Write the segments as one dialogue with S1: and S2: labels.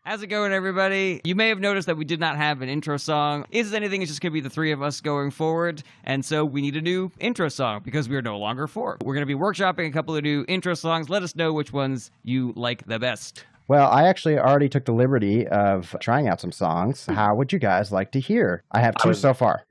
S1: How's it going, everybody? You may have noticed that we did not have an intro song. Is anything, it's just going to be the three of us going forward, and so we need a new intro song because we are no longer four. We're going to be workshopping a couple of new intro songs. Let us know which ones you like the best.
S2: Well, I actually already took the liberty of trying out some songs. How would you guys like to hear? I have two so far.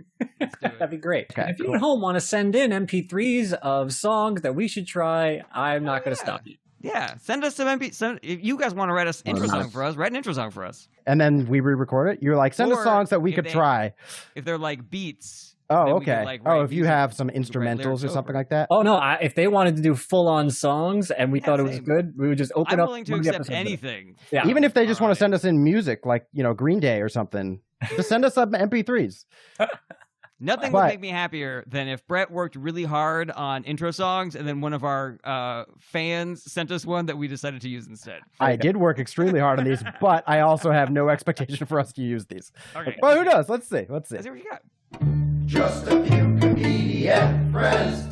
S3: That'd be great.
S2: Okay,
S3: if you at home want to send in MP3s of songs that we should try, I'm not going to stop you.
S1: Yeah, send us some if you guys want to write us intro song for us, write an intro song for us.
S2: And then we re-record it? You're like, send us songs that we could try.
S1: If they're like beats.
S2: Oh, okay. If you have some instrumentals or something like that?
S3: Oh, no. If they wanted to do full-on songs and we thought it was good, we would just open up.
S1: I'm willing to accept anything.
S2: Yeah. Even if they just want to send us in music, like, Green Day or something, just send us some MP3s.
S1: Nothing would make me happier than if Brett worked really hard on intro songs and then one of our fans sent us one that we decided to use instead.
S2: I did work extremely hard on these, but I also have no expectation for us to use these.
S1: Okay.
S2: Well, who knows? Let's see.
S1: Let's see what you got.
S4: Just a few comedian friends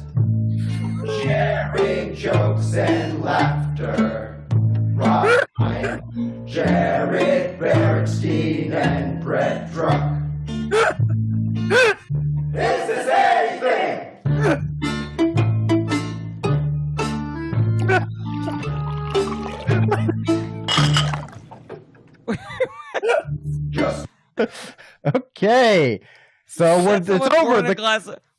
S4: sharing jokes and laughter. Ryan, Jared Bernstein, and Brett Druck. This is anything! Just
S2: okay. So it's over.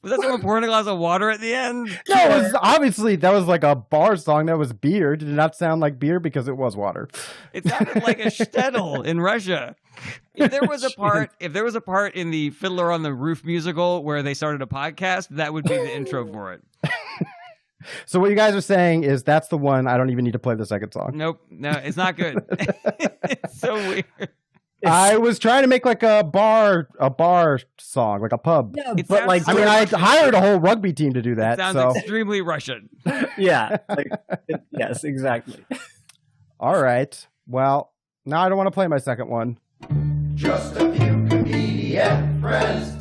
S1: Was that someone pouring a glass of water at the end?
S2: No, it was obviously that was like a bar song. That was beer. Did it not sound like beer because it was water?
S1: It sounded like a shtetl in Russia. If there was a part in the Fiddler on the Roof musical where they started a podcast, that would be the intro for it.
S2: So what you guys are saying is that's the one. I don't even need to play the second song.
S1: Nope. No, it's not good. It's so weird.
S2: I was trying to make like a bar song, like a pub.
S3: Yeah, but like,
S2: I hired a whole rugby team to do that.
S1: It sounds extremely Russian.
S3: Yeah. Yes, exactly.
S2: All right. Well, now I don't want to play my second one.
S4: Just a few comedian friends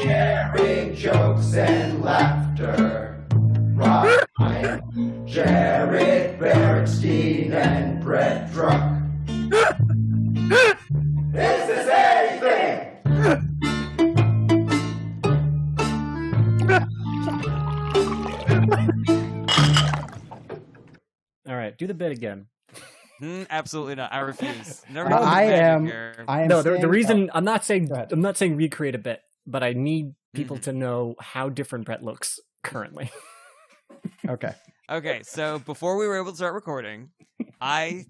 S4: sharing jokes and laughter. Ryan, Jared Bernstein, and Brett Druck. This is anything!
S3: All right, do the bit again.
S1: Absolutely not. I refuse.
S2: I am.
S3: No, the reason I'm not saying recreate a bit, but I need people to know how different Brett looks currently.
S2: Okay.
S1: Okay. So before we were able to start recording, I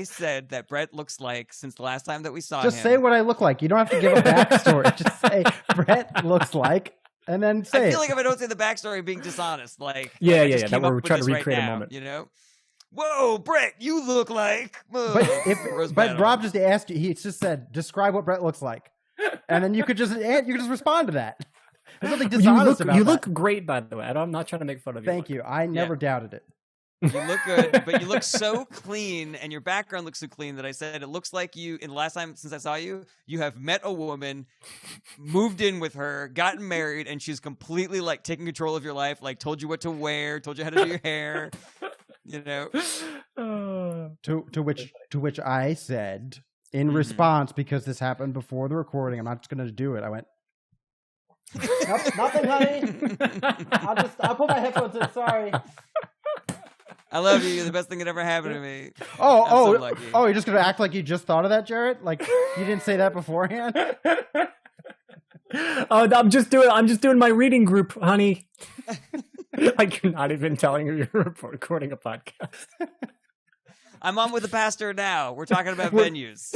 S1: said that Brett looks like, since the last time that we saw him.
S2: Just say what I look like. You don't have to give a backstory. Just say Brett looks like, and then say
S1: I feel like if I don't say the backstory, I'm being dishonest. Like,
S3: yeah. That we're trying to recreate a moment.
S1: You know? Whoa, Brett, you look like.
S2: But Rob just asked you. He just said, "Describe what Brett looks like," and then you could just respond to that. There's nothing dishonest about that.
S3: You look great, by the way. I'm not trying to make fun of you.
S2: Thank you. I never doubted it.
S1: You look good, but you look so clean, and your background looks so clean that I said it looks like you, in the last time since I saw you, you have met a woman, moved in with her, gotten married, and she's completely like taking control of your life, like told you what to wear, told you how to do your hair, you know.
S2: To which I said in response, because this happened before the recording, I'm not just going to do it. I went, nothing, honey. I'll put my headphones in. Sorry.
S1: I love you. You're the best thing that ever happened to me.
S2: You're just gonna act like you just thought of that, Jared? Like you didn't say that beforehand?
S3: Oh, I'm just doing my reading group, honey. Like you're not even telling her you're recording a podcast.
S1: I'm on with the pastor now. We're talking about venues.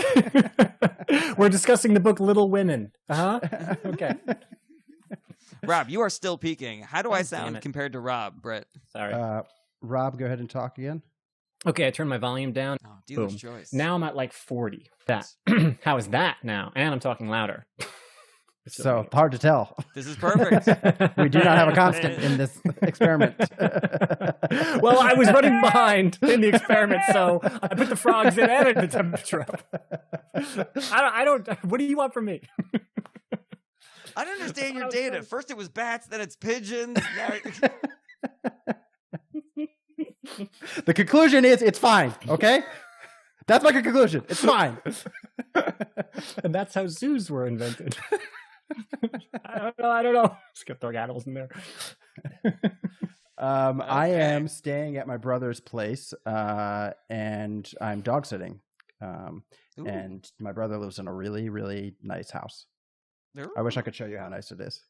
S3: We're discussing the book Little Women. Okay.
S1: Rob, you are still peaking. How do I sound compared to Rob, Brett?
S3: Sorry.
S2: Rob, go ahead and talk again.
S3: Okay, I turned my volume down.
S1: Oh, dealer's choice.
S3: Now I'm at like 40. How is that now? And I'm talking louder.
S2: So hard to tell.
S1: This is perfect.
S2: We do not have a constant in this experiment.
S3: Well, I was running behind in the experiment, so I put the frogs in and the temperature up. I don't. What do you want from me?
S1: I don't understand your data. First it was bats, then it's pigeons.
S2: The conclusion is it's fine, okay? That's my conclusion. It's fine.
S3: And that's how zoos were invented. I don't know. Just get throwing animals in there.
S2: I am staying at my brother's place, and I'm dog sitting. And my brother lives in a really, really nice house. I wish I could show you how nice it is,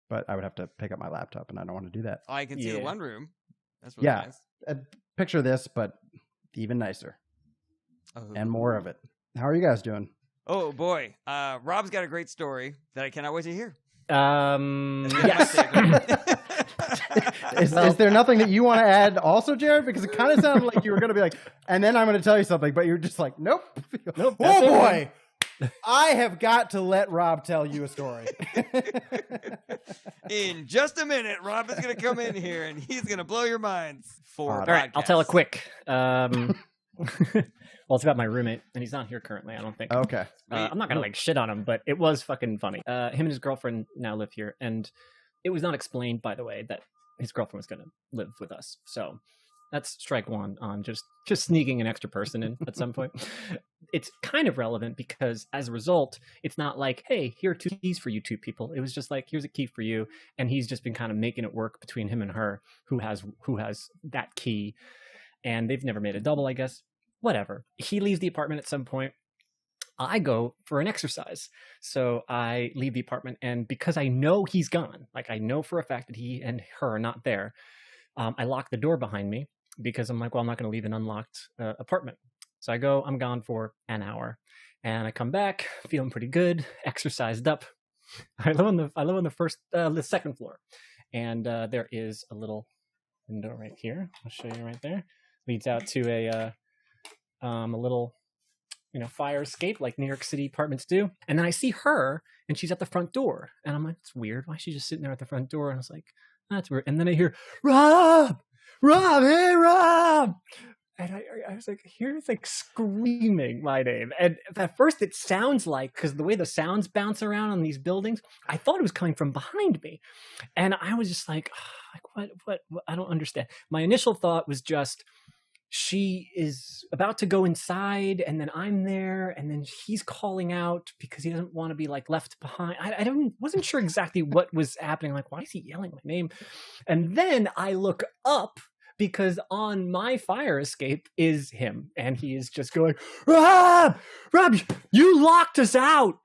S2: but I would have to pick up my laptop, and I don't want to do that.
S1: I can see the one room. That's really nice.
S2: Picture this, but even nicer. And more of it. How are you guys doing?
S1: Oh boy, Rob's got a great story that I cannot wait to hear.
S3: Yes.
S2: Is there nothing that you want to add also, Jared? Because it kind of sounded like you were going to be like, and then I'm going to tell you something, but you're just like, nope.
S3: Nope.
S2: Oh boy. I have got to let Rob tell you a story.
S1: In just a minute, Rob is going to come in here and he's going to blow your minds for
S3: All right, I'll tell it quick. Well, it's about my roommate, and he's not here currently, I don't think.
S2: Okay.
S3: I'm not going to like shit on him, but it was fucking funny. Him and his girlfriend now live here, and it was not explained, by the way, that his girlfriend was going to live with us. So that's strike one on just sneaking an extra person in at some point. It's kind of relevant because as a result, it's not like, hey, here are 2 keys for you 2 people. It was just like, here's a key for you. And he's just been kind of making it work between him and her, who has that key. And they've never made a double, I guess. Whatever. He leaves the apartment at some point. I go for an exercise. So I leave the apartment, and because I know he's gone, like I know for a fact that he and her are not there, I lock the door behind me because I'm like, well, I'm not going to leave an unlocked apartment. So I go, I'm gone for an hour, and I come back feeling pretty good, exercised up. I live on the second floor, and there is a little window right here. I'll show you right there. Leads out to a little, fire escape like New York City apartments do. And then I see her, and she's at the front door, and I'm like, it's weird. Why is she just sitting there at the front door? And I was like, that's weird. And then I hear, Rob, hey, Rob. And I was like, here's like screaming my name. And at first it sounds like, because the way the sounds bounce around on these buildings, I thought it was coming from behind me. And I was just like, what? I don't understand. My initial thought was just, she is about to go inside, and then I'm there, and then he's calling out because he doesn't want to be like left behind. I wasn't sure exactly what was happening. Like, why is he yelling my name? And then I look up because on my fire escape is him, and he is just going, Rob, you locked us out.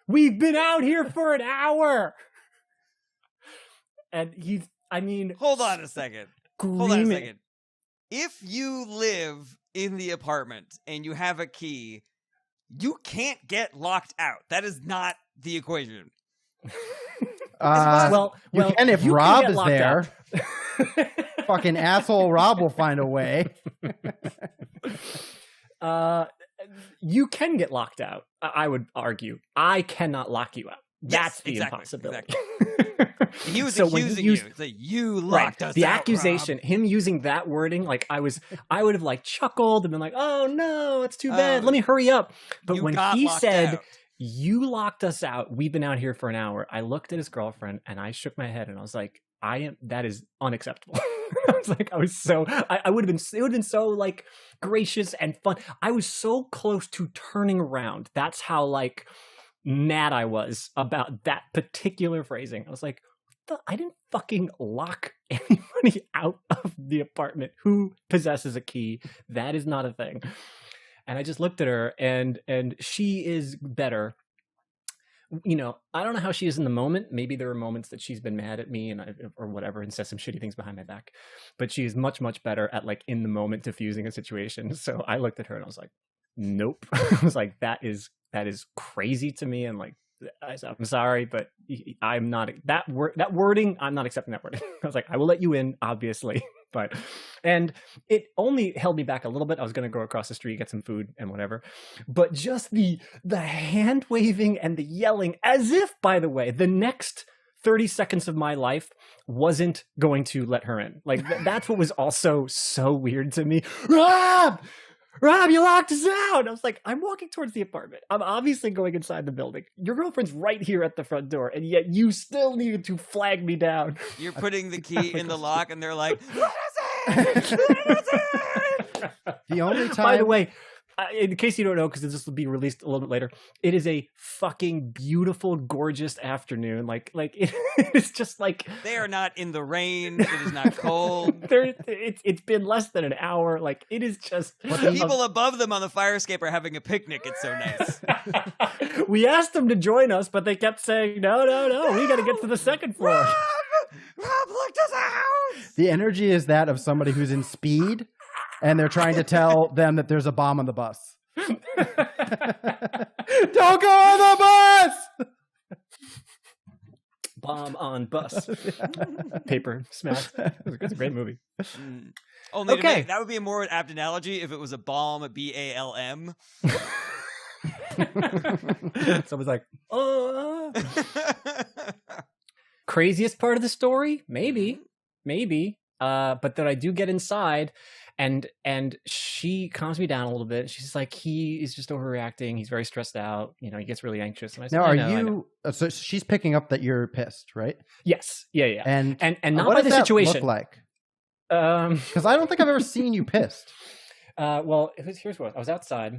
S3: We've been out here for an hour. And
S1: hold on a second. Hold on a second. If you live in the apartment and you have a key, you can't get locked out. That is not the equation.
S2: Well, and if Rob is there, fucking asshole Rob will find a way.
S3: You can get locked out. I would argue. I cannot lock you out. That's the impossibility.
S1: Exactly. He was accusing you. It's like, you locked us out,
S3: the accusation, Rob. Him using that wording, like I would have like chuckled and been like, oh no, it's too bad. Let me hurry up. But when he said, you locked us out, we've been out here for an hour, I looked at his girlfriend and I shook my head and I was like, that is unacceptable. I would have been, it would have been so like gracious and fun. I was so close to turning around. That's how like mad I was about that particular phrasing. I was like, I didn't fucking lock anybody out of the apartment. Who possesses a key? That is not a thing. And I just looked at her, and she is better. I don't know how she is in the moment. Maybe there are moments that she's been mad at me or whatever and says some shitty things behind my back. But she is much, much better at like in the moment diffusing a situation. So I looked at her and I was like, nope. I was like, that is crazy to me. And like, I'm sorry, but I'm not that wording. I'm not accepting that wording. I was like, I will let you in, obviously, and it only held me back a little bit. I was going to go across the street, get some food and whatever, but just the hand waving and the yelling, as if, by the way, the next 30 seconds of my life wasn't going to let her in. Like that's what was also so weird to me. Rob, you locked us out. I was like, I'm walking towards the apartment. I'm obviously going inside the building. Your girlfriend's right here at the front door, and yet you still needed to flag me down.
S1: You're putting the key in the lock, and they're like, what is it?
S2: The only time.
S3: By the way, in case you don't know, because this will be released a little bit later, it is a fucking beautiful, gorgeous afternoon. Like it's just like
S1: they are not in the rain. It is not cold.
S3: It's been less than an hour. Like it is just
S1: people above them on the fire escape are having a picnic. It's so nice.
S3: We asked them to join us, but they kept saying no. We got to get to the second floor.
S1: Rob, look to the house.
S2: The energy is that of somebody who's in Speed. And they're trying to tell them that there's a bomb on the bus. Don't go on the bus!
S3: Bomb on bus. Paper smash. That's a great movie.
S1: Only okay. That would be a more apt analogy if it was a bomb, a BALM.
S3: Someone's like, Craziest part of the story? Maybe. But then I do get inside. And she calms me down a little bit. She's like, he is just overreacting. He's very stressed out. You know, he gets really anxious. And I said,
S2: now, are you? So she's picking up that you're pissed, right?
S3: Yes. Yeah.
S2: And
S3: not
S2: what
S3: by
S2: does
S3: the situation.
S2: Look like? Because I don't think I've ever seen you pissed.
S3: Well, here's what I was outside. I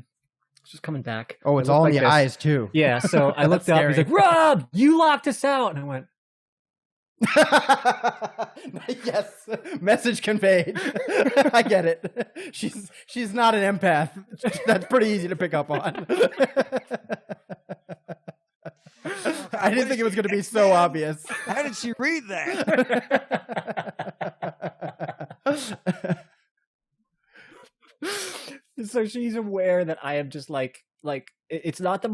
S3: was just coming back.
S2: Oh, it's all in the eyes too.
S3: Yeah. So I looked up. He's like, Rob, you locked us out, and I went.
S2: Yes, message conveyed. I get it. She's not an empath. That's pretty easy to pick up on. I didn't think it was going to be so obvious.
S1: How did she read that?
S3: So she's aware that I am just like it's not that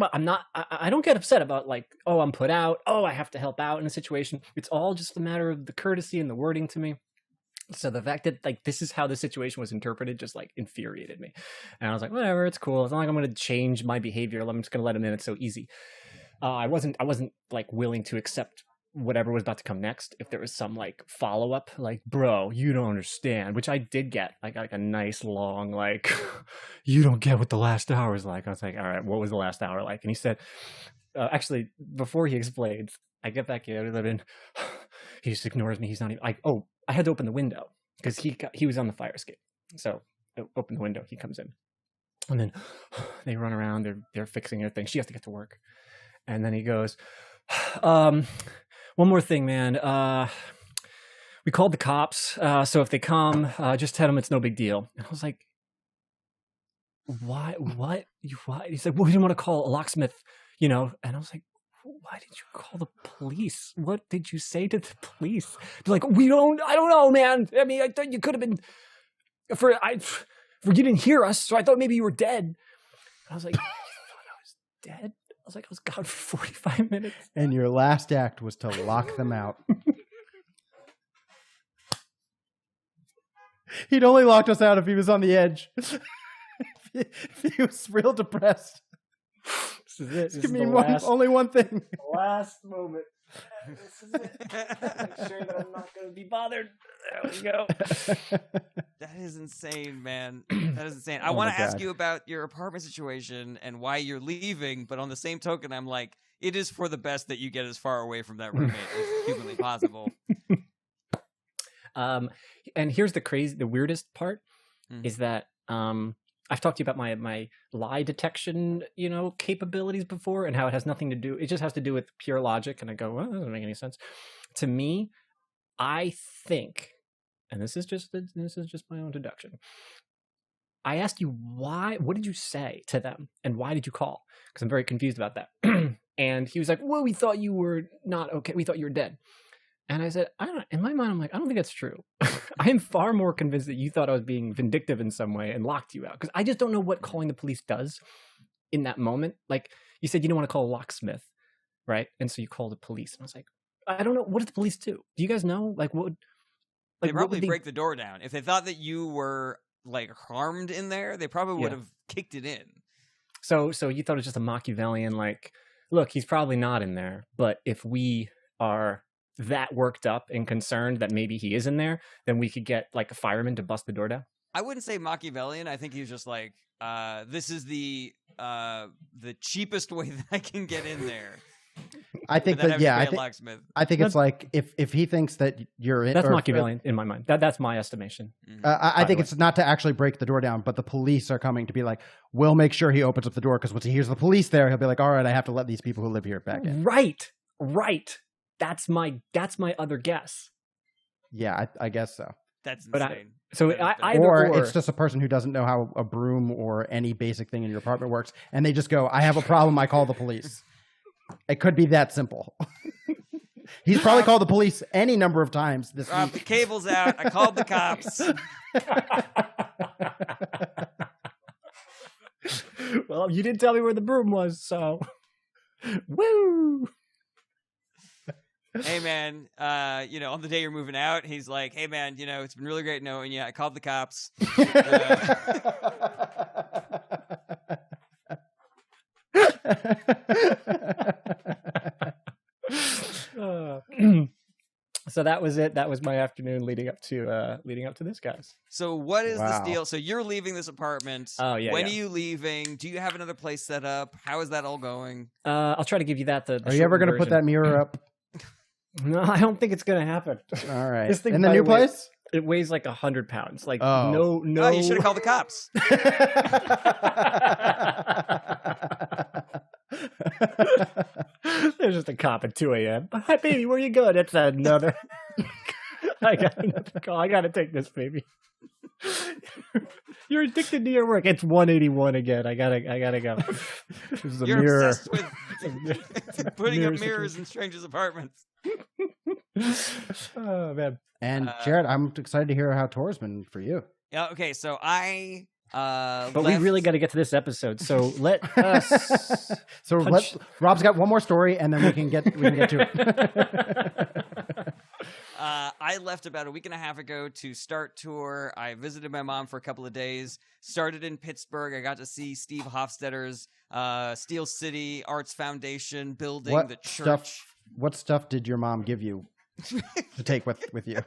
S3: I don't get upset about like, oh, I'm put out, oh, I have to help out in a situation. It's all just a matter of the courtesy and the wording to me. So the fact that like this is how the situation was interpreted just like infuriated me. And I was like, whatever, it's cool. It's not like I'm going to change my behavior. I'm just going to let him in. It's so easy. I wasn't like willing to accept whatever was about to come next. If there was some like follow up, like, bro, you don't understand, which I did get. I got like a nice long, like, you don't get what the last hour is like. I was like, all right, what was the last hour like? And he said, actually, before he explains, I get back in, he just ignores me. He's not even like, oh, I had to open the window because he was on the fire escape. So I open the window, he comes in. And then they run around, they're fixing their thing. She has to get to work. And then he goes, one more thing, man. We called the cops, so if they come, just tell them it's no big deal. And I was like, why? What? Why? He's like, well, we didn't want to call a locksmith, you know. And I was like, why did you call the police? What did you say to the police? They're like, I don't know, man. I mean, I thought you could have been, you didn't hear us, so I thought maybe you were dead. And I was like, you thought I was dead? I was like, I was gone for 45 minutes.
S2: And your last act was to lock them out. He'd only locked us out if he was on the edge. if he was real depressed.
S3: This is it.
S2: This could mean only one thing.
S3: Last moment. This is it. Make sure that I'm not going to be bothered. There we go.
S1: That is insane, man. That is insane. I want to ask you about your apartment situation and why you're leaving, but on the same token, I'm like, it is for the best that you get as far away from that roommate as humanly possible.
S3: And here's the weirdest part is that I've talked to you about my lie detection, capabilities before, and how it has nothing to do. It just has to do with pure logic. And I go, well, that doesn't make any sense to me. I think, and this is just my own deduction. I asked you what did you say to them, and why did you call? Because I'm very confused about that. And he was like, well, we thought you were not okay. We thought you were dead. And I said, in my mind, I'm like, I don't think that's true. I am far more convinced that you thought I was being vindictive in some way and locked you out. Because I just don't know what calling the police does in that moment. Like, you said you didn't want to call a locksmith, right? And so you called the police. And I was like, I don't know. What did the police do? Do you guys know? Like, what would...
S1: They probably break the door down. If they thought that you were, like, harmed in there, they probably would have kicked it in.
S3: So you thought it was just a Machiavellian, like, look, he's probably not in there. But if we are... that worked up and concerned that maybe he is in there, then we could get like a fireman to bust the door down.
S1: I wouldn't say Machiavellian. I think he was just like, this is the cheapest way that I can get in there.
S2: I think that I think it's like if he thinks that you're in,
S3: that's Machiavellian in my mind. That's my estimation.
S2: I think it's not to actually break the door down, but the police are coming to be like, we'll make sure he opens up the door because once he hears the police there, he'll be like, all right, I have to let these people who live here back in.
S3: Right. That's my other guess.
S2: Yeah, I guess so.
S1: That's insane.
S2: Or it's just a person who doesn't know how a broom or any basic thing in your apartment works, and they just go, I have a problem, I call the police. It could be that simple. He's probably called the police any number of times this week.
S1: The cable's out. I called the cops.
S3: Well, you didn't tell me where the broom was, so woo.
S1: Hey man, on the day you're moving out, he's like, hey man, it's been really great knowing you. I called the cops.
S3: So that was it. That was my afternoon leading up to this, guys.
S1: So what is this deal? So you're leaving this apartment.
S3: Oh yeah.
S1: When are you leaving? Do you have another place set up? How is that all going?
S3: I'll try to give you that. The
S2: are you ever going to put that mirror up?
S3: No, I don't think it's going to happen.
S2: All right.
S3: This thing,
S2: in the new place?
S3: It weighs like 100 pounds. Like no.
S1: Oh, you should have called the cops.
S3: There's just a cop at 2 a.m. Hi, baby, where you going? It's another. I got another call. I got to take this, baby. You're addicted to your work. It's 181 again. I gotta go.
S1: You're mirror. Obsessed with putting up mirrors in strangers' apartments.
S3: Oh man.
S2: And Jared, I'm excited to hear how tour's been for you.
S1: Yeah. Okay. So I.
S3: But we really got to get to this episode. So let us.
S2: Rob's got one more story, and then we can get to it.
S1: I left about a week and a half ago to start tour. I visited my mom for a couple of days. Started in Pittsburgh. I got to see Steve Hofstadter's Steel City Arts Foundation building, the church.
S2: What stuff did your mom give you to take with you?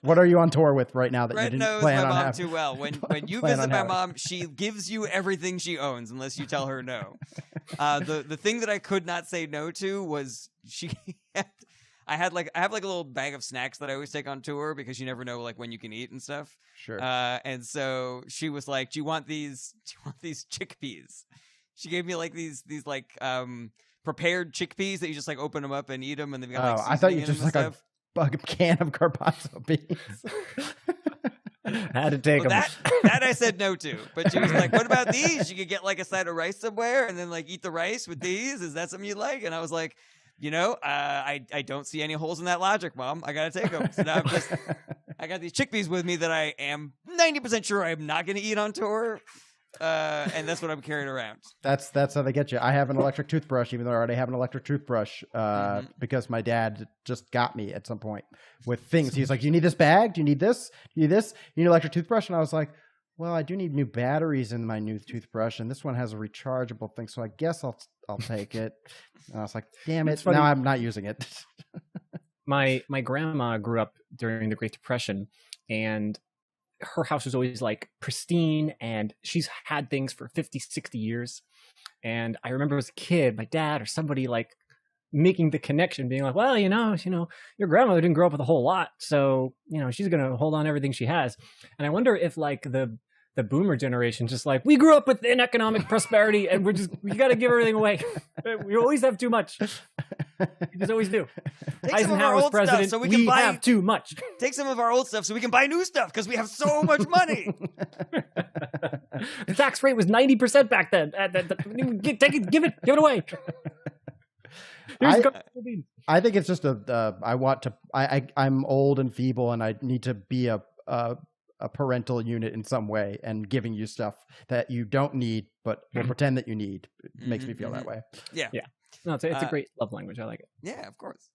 S2: What are you on tour with right now that
S1: Brett
S2: you didn't
S1: knows
S2: plan
S1: my
S2: on
S1: mom
S2: having?
S1: too well. When you visit my mom, she gives you everything she owns unless you tell her no. The thing that I could not say no to was I have like a little bag of snacks that I always take on tour because you never know like when you can eat and stuff.
S2: Sure.
S1: And so she was like, "Do you want these chickpeas?" She gave me like these like prepared chickpeas that you just like open them up and eat them, and they've got like
S2: I thought you just like
S1: stuff.
S2: a can of garbanzo beans.
S3: Had to take them.
S1: That I said no to. But she was like, "What about these? You could get like a side of rice somewhere and then like eat the rice with these. Is that something you like?" And I was like, I don't see any holes in that logic, Mom. I gotta take them. So now I got these chickpeas with me that I am 90% sure I'm not gonna eat on tour. And that's what I'm carrying around.
S2: That's how they get you. I have an electric toothbrush, even though I already have an electric toothbrush, because my dad just got me at some point with things. He's like, "You need this bag? Do you need this? Do you need this? You need an electric toothbrush?" And I was like, "Well, I do need new batteries in my new toothbrush, and this one has a rechargeable thing, so I guess I'll take it." And I was like, "Damn it! Now I'm not using it."
S3: My grandma grew up during the Great Depression, and her house was always like pristine, and she's had things for 50, 60 years. And I remember as a kid, my dad or somebody like making the connection, being like, "Well, your grandmother didn't grow up with a whole lot, so she's gonna hold on to everything she has." And I wonder if like the boomer generation just like, we grew up within economic prosperity and we got to give everything away. We always have too much. We just always do. Eisenhower's president, so we have too much.
S1: Take some of our old stuff so we can buy new stuff because we have so much money.
S3: The tax rate was 90% back then. Give it away.
S2: I think it's just I'm old and feeble, and I need to be a parental unit in some way, and giving you stuff that you don't need but will pretend that you need makes me feel that way.
S1: Yeah.
S3: No, it's a great love language. I like it.
S1: Yeah, of course.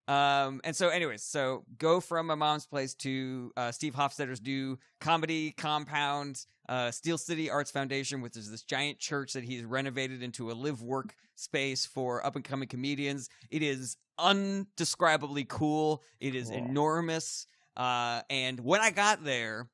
S1: And so anyways, so go from my mom's place to Steve Hofstadter's new comedy compound, Steel City Arts Foundation, which is this giant church that he's renovated into a live-work space for up-and-coming comedians. It is undescribably cool. It is enormous. And when I got there,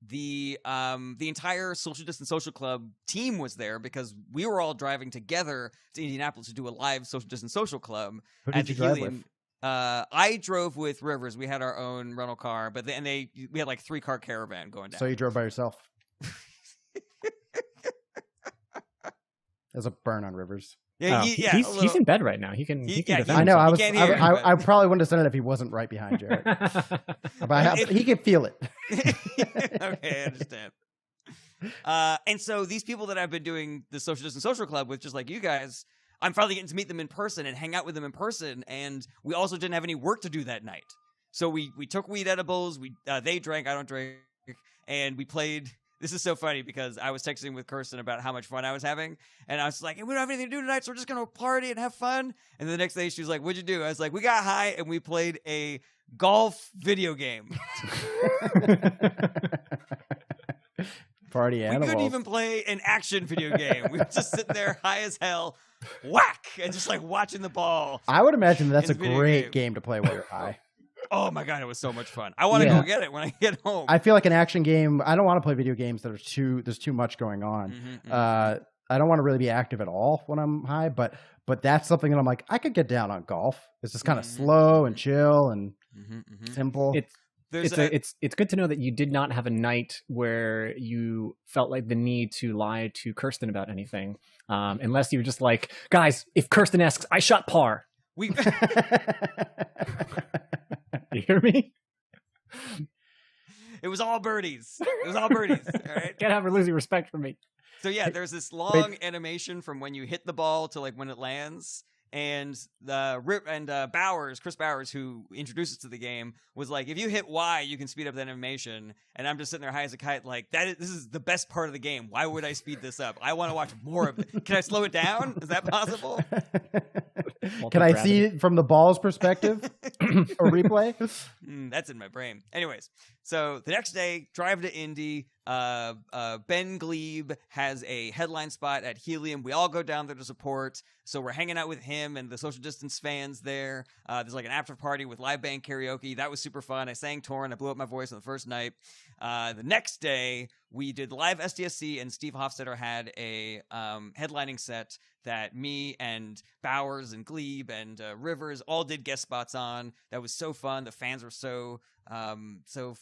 S1: the entire Social Distance Social Club team was there because we were all driving together to Indianapolis to do a live Social Distance Social Club.
S2: Who did you drive with?
S1: I drove with Rivers. We had our own rental car, but we had like 3-car caravan going down.
S2: So you drove by yourself? There's a burn on Rivers.
S1: Yeah,
S3: he's in bed right now. He can defend
S2: I know.
S3: himself.
S2: I probably wouldn't have said it if he wasn't right behind Jared. But he could feel it.
S1: Okay, I understand. And so these people that I've been doing the Social Distance Social Club with, just like you guys, I'm finally getting to meet them in person and hang out with them in person. And we also didn't have any work to do that night, so we took weed edibles. They drank, I don't drink, and we played. This is so funny because I was texting with Kirsten about how much fun I was having, and I was like, hey, we don't have anything to do tonight, so we're just going to party and have fun. And the next day she was like, what'd you do? I was like, we got high and we played a golf video game.
S2: Party animals.
S1: We couldn't even play an action video game. We were just sitting there high as hell, whack, and just like watching the ball.
S2: I would imagine that's a great game to play while you're high.
S1: Oh my God, it was so much fun. I want to go get it when I get home.
S2: I feel like an action game. I don't want to play video games that are there's too much going on. I don't want to really be active at all when I'm high, but that's something that I'm like, I could get down on golf. It's just kind of slow and chill and simple.
S3: It's good to know that you did not have a night where you felt like the need to lie to Kirsten about anything, unless you were just like, guys, if Kirsten asks, I shot par. You hear me?
S1: It was all birdies. All right.
S3: Can't have her losing respect for me.
S1: So yeah, there's this long animation from when you hit the ball to like when it lands. And Chris Bowers, who introduced us to the game, was like, if you hit Y, you can speed up that animation. And I'm just sitting there high as a kite, like, this is the best part of the game. Why would I speed this up? I want to watch more of it. Can I slow it down? Is that possible?
S2: Can I see it from the ball's perspective? A replay?
S1: That's in my brain. Anyways, so the next day, drive to Indy. Ben Glebe has a headline spot at Helium. We all go down there to support. So we're hanging out with him and the Social Distance fans there. There's like an after party with live band karaoke. That was super fun. I sang Torn. I blew up my voice on the first night. The next day, we did live SDSC, and Steve Hofstetter had a headlining set that me and Bowers and Glebe and Rivers all did guest spots on. That was so fun. The fans were so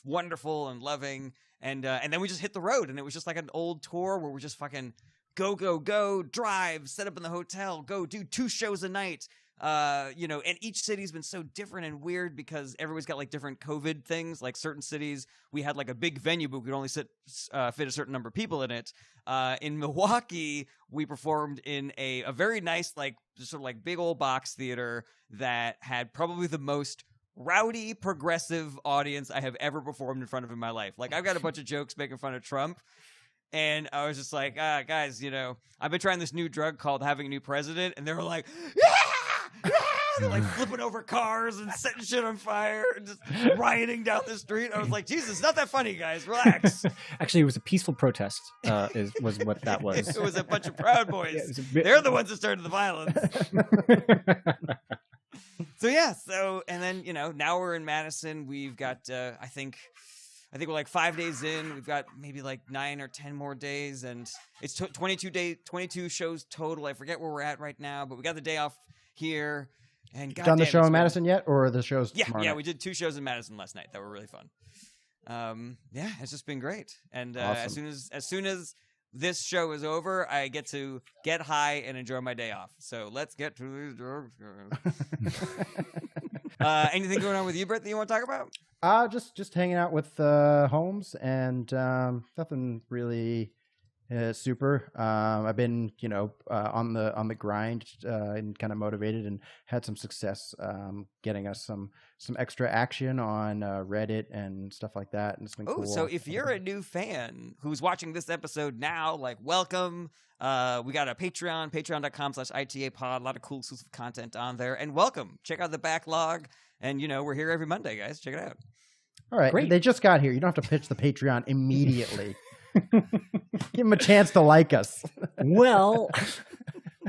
S1: wonderful and loving. And then we just hit the road, and it was just like an old tour where we're just fucking go, drive, set up in the hotel, go do 2 shows a night. And each city's been so different and weird because everybody's got like different COVID things. Like certain cities, we had like a big venue, but we could only fit a certain number of people in it. In Milwaukee, we performed in a very nice, like sort of like big old box theater that had probably the most rowdy, progressive audience I have ever performed in front of in my life. Like I've got a bunch of jokes making fun of Trump. And I was just like, guys, I've been trying this new drug called having a new president. And they were like, yeah! They're like flipping over cars and setting shit on fire and just rioting down the street. I was like, Jesus, it's not that funny, guys. Relax.
S3: Actually, it was a peaceful protest, was what that was.
S1: It was a bunch of Proud Boys. They're the ones that started the violence. And then, now we're in Madison. We've got, I think we're like 5 days in. We've got maybe like 9 or 10 more days, and it's 22 shows total. I forget where we're at right now, but we got the day off here. And
S2: done the show in Madison yet, or the shows?
S1: Yeah,
S2: tomorrow night?
S1: We did 2 shows in Madison last night that were really fun. It's just been great. And
S2: awesome.
S1: as soon as this show is over, I get to get high and enjoy my day off. So let's get to these drugs. Anything going on with you, Brett, that you want to talk about?
S2: Just hanging out with Holmes, and nothing really super. I've been, on the grind and kind of motivated, and had some success getting us some extra action on Reddit and stuff like that, and it's been cool.
S1: So if you're a new fan who's watching this episode now, like, welcome. We got a Patreon, patreon.com/ITApod, a lot of cool exclusive content on there, and welcome. Check out the backlog, and we're here every Monday, guys. Check it out.
S2: All right, great. They just got here. You don't have to pitch the Patreon immediately. Give them a chance to like us.
S3: Well,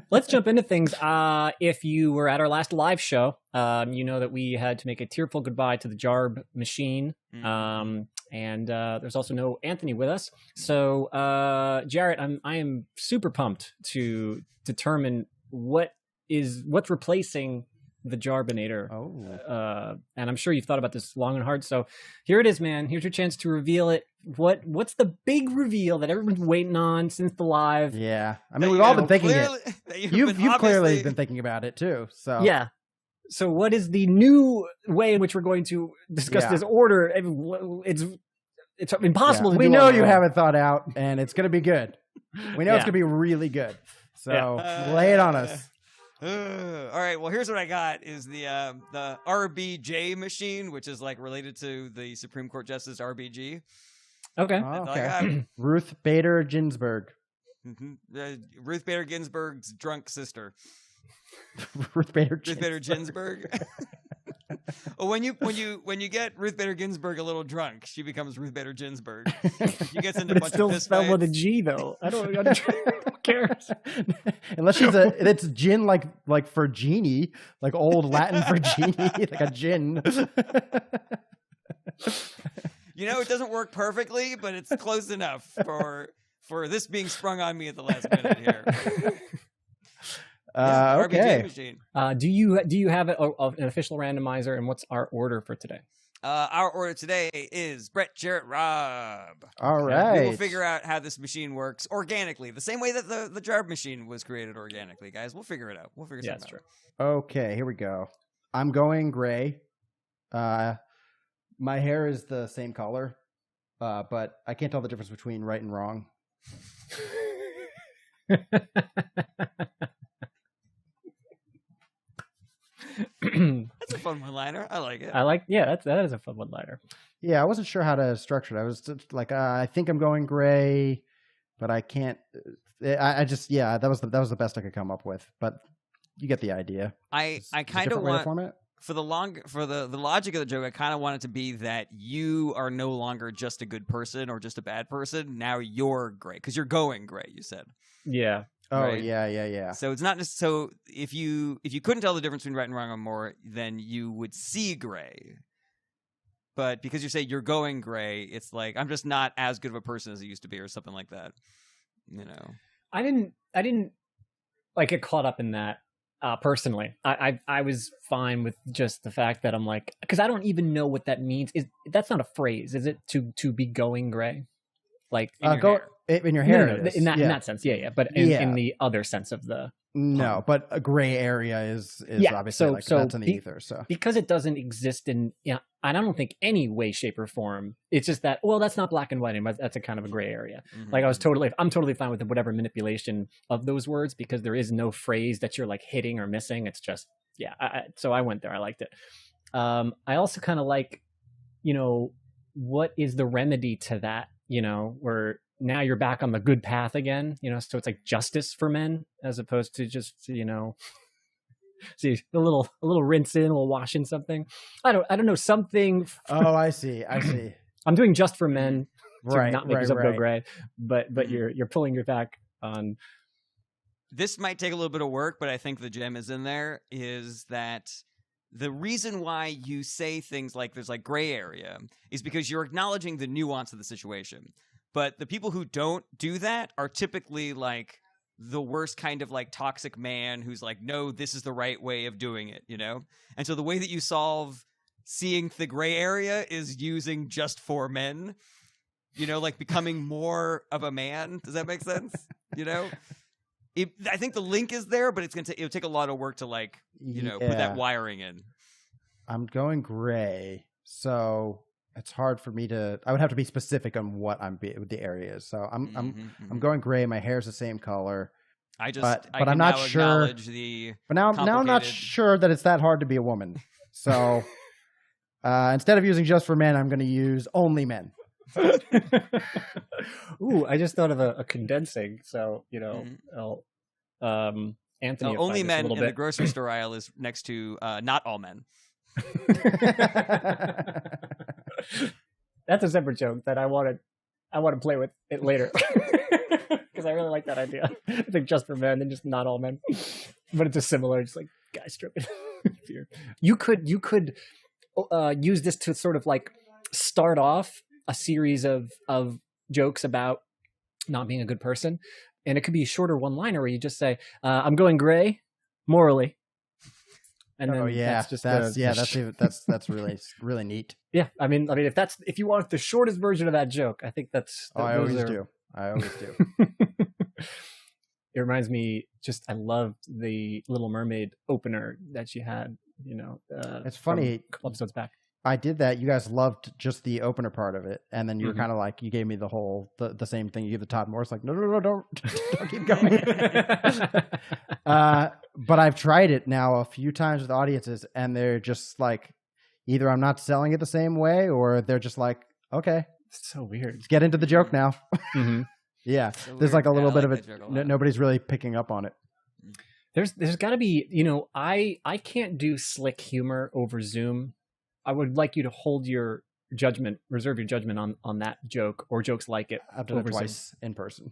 S3: let's jump into things. If you were at our last live show, you know that we had to make a tearful goodbye to the Jarb machine And there's also no Anthony with us. So Jarrett, I am super pumped to determine what's replacing the Jarbinator. And I'm sure you've thought about this long and hard. So here it is, man. Here's your chance to reveal it. What's the big reveal that everyone's waiting on since the live?
S2: Yeah, I mean, we've all been thinking it. You've clearly been thinking about it too. So
S3: yeah. So what is the new way in which we're going to discuss this order? It's impossible to do.
S2: We know you have it thought out, and it's going to be good. We know it's going to be really good. So lay it on us.
S1: All right. Well, here's what I got: is the RBJ machine, which is like related to the Supreme Court Justice RBG.
S3: Okay.
S2: Okay. Ruth Bader Ginsburg.
S1: Ruth Bader Ginsburg's drunk sister.
S2: Ruth Bader
S1: Ginsburg. Well, when you get Ruth Bader Ginsburg a little drunk, she becomes Ruth Bader Ginsburg. She gets into a bunch of fist
S3: spelled
S1: fights.
S3: with a G though. I don't who cares?
S2: Unless it's gin like for genie, like old Latin for genie, like a gin.
S1: You know, it doesn't work perfectly, but it's close enough for this being sprung on me at the last minute here.
S2: Okay.
S1: Machine.
S3: Do you have an official randomizer, and what's our order for today?
S1: Our order today is Brett, Jarrett, Rob.
S2: All right.
S1: We will figure out how this machine works organically, the same way that the Jarb machine was created organically, guys. We'll figure it out. We'll figure something out.
S3: True.
S2: Okay, here we go. I'm going gray. My hair is the same color, but I can't tell the difference between right and wrong.
S1: That's a fun one-liner. I like it.
S3: That is a fun one-liner.
S2: Yeah, I wasn't sure how to structure it. I was just like, I think I'm going gray, but I can't. I just that was the best I could come up with. But you get the idea.
S1: I kind of want for the logic of the joke. I kind of want it to be that you are no longer just a good person or just a bad person. Now you're gray because you're going gray. You said.
S3: Yeah.
S2: Oh,
S1: right?
S2: yeah.
S1: So it's not just so if you couldn't tell the difference between right and wrong anymore, then you would see gray. But because you say you're going gray, it's like I'm just not as good of a person as I used to be, or something like that. You know,
S3: I didn't like get caught up in that personally. I was fine with just the fact that I'm like, because I don't even know what that means. That's not a phrase, is it? To be going gray, like
S2: in your hair.
S3: No, in that sense, yeah. But in the other sense of the
S2: but a gray area is obviously that's in the ether. So
S3: because it doesn't exist and I don't think any way, shape, or form. It's just that that's not black and white anymore. That's a kind of a gray area. Mm-hmm. Like I'm totally fine with whatever manipulation of those words because there is no phrase that you're like hitting or missing. It's just so I went there. I liked it. I also kind of like, what is the remedy to that? Where now you're back on the good path again, so it's like justice for men as opposed to just, see a little rinse in, a little wash in something. I don't know, something.
S2: Oh, I see.
S3: I'm doing just for men to
S2: right,
S3: not make yourself go gray, but you're pulling your back on.
S1: This might take a little bit of work, but I think the gem is in there is that the reason why you say things like there's like gray area is because you're acknowledging the nuance of the situation. But the people who don't do that are typically like the worst kind of like toxic man who's like, no, this is the right way of doing it, And so the way that you solve seeing the gray area is using just for men, like becoming more of a man. Does that make sense? I think the link is there, but it'll take a lot of work to like, put that wiring in.
S2: I'm going gray, so it's hard for me to. I would have to be specific on what the area is. So I'm going gray. My hair's the same color. But I'm not sure. But now I'm not sure that it's that hard to be a woman. So instead of using just for men, I'm going to use only men.
S3: Ooh, I just thought of a condensing. So Anthony.
S1: Only men in the grocery store aisle is next to not all men.
S3: That's a separate joke that I want to play with it later because I really like that idea. I think just for men and just not all men, but it's just similar. Just like guys stripping. You could use this to sort of like start off a series of jokes about not being a good person, and it could be a shorter one-liner where you just say, "I'm going gray morally." And then
S2: that's really really neat.
S3: Yeah, I mean, if you want the shortest version of that joke, I think that's.
S2: I always do.
S3: It reminds me, I loved the Little Mermaid opener that she had.
S2: It's funny.
S3: A couple episodes back,
S2: I did that. You guys loved just the opener part of it, and then you were kind of like, you gave me the whole the same thing. You gave the Todd Morris like, no, don't keep going. But I've tried it now a few times with audiences, and they're just like, either I'm not selling it the same way, or they're just like, okay,
S3: it's so weird.
S2: Let's get into the joke now. Yeah,
S1: so
S2: there's like a little bit of it.
S1: Lot.
S2: Nobody's really picking up on it.
S3: There's got to be, I can't do slick humor over Zoom. I would like you to hold your judgment, reserve your judgment on that joke or jokes like it.
S2: I've done it twice in person.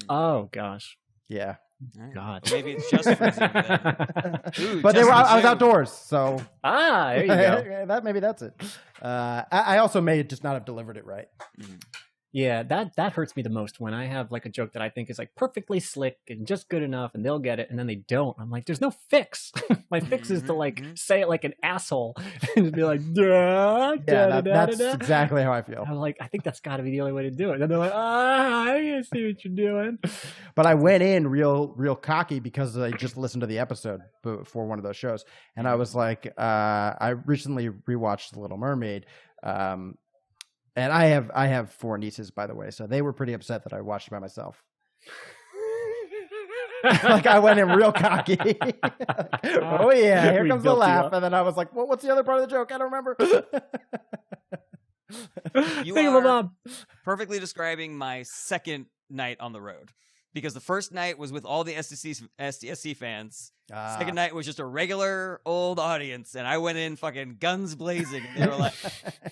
S3: Oh gosh.
S2: Yeah.
S1: Right.
S3: God.
S1: Well, maybe it's just for Zoom then. Ooh,
S2: but I was outdoors, so
S3: there you go.
S2: Maybe that's it. I also may just not have delivered it right.
S3: Yeah, that hurts me the most when I have like a joke that I think is like perfectly slick and just good enough, and they'll get it, and then they don't. I'm like, there's no fix. My fix is to like say it like an asshole and just be like, that's
S2: exactly how I feel.
S3: I'm like, I think that's got to be the only way to do it. And they're like, I see what you're doing.
S2: But I went in real cocky because I just listened to the episode before one of those shows, and I was like, I recently rewatched The Little Mermaid. And I have 4 nieces, by the way, so they were pretty upset that I watched it by myself. Like I went in real cocky. Oh yeah, here comes the laugh, and then I was like, "Well, what's the other part of the joke? I don't remember."
S1: You are perfectly describing my second night on the road, because the first night was with all the SDSC fans. Second night was just a regular old audience, and I went in fucking guns blazing. And they were like,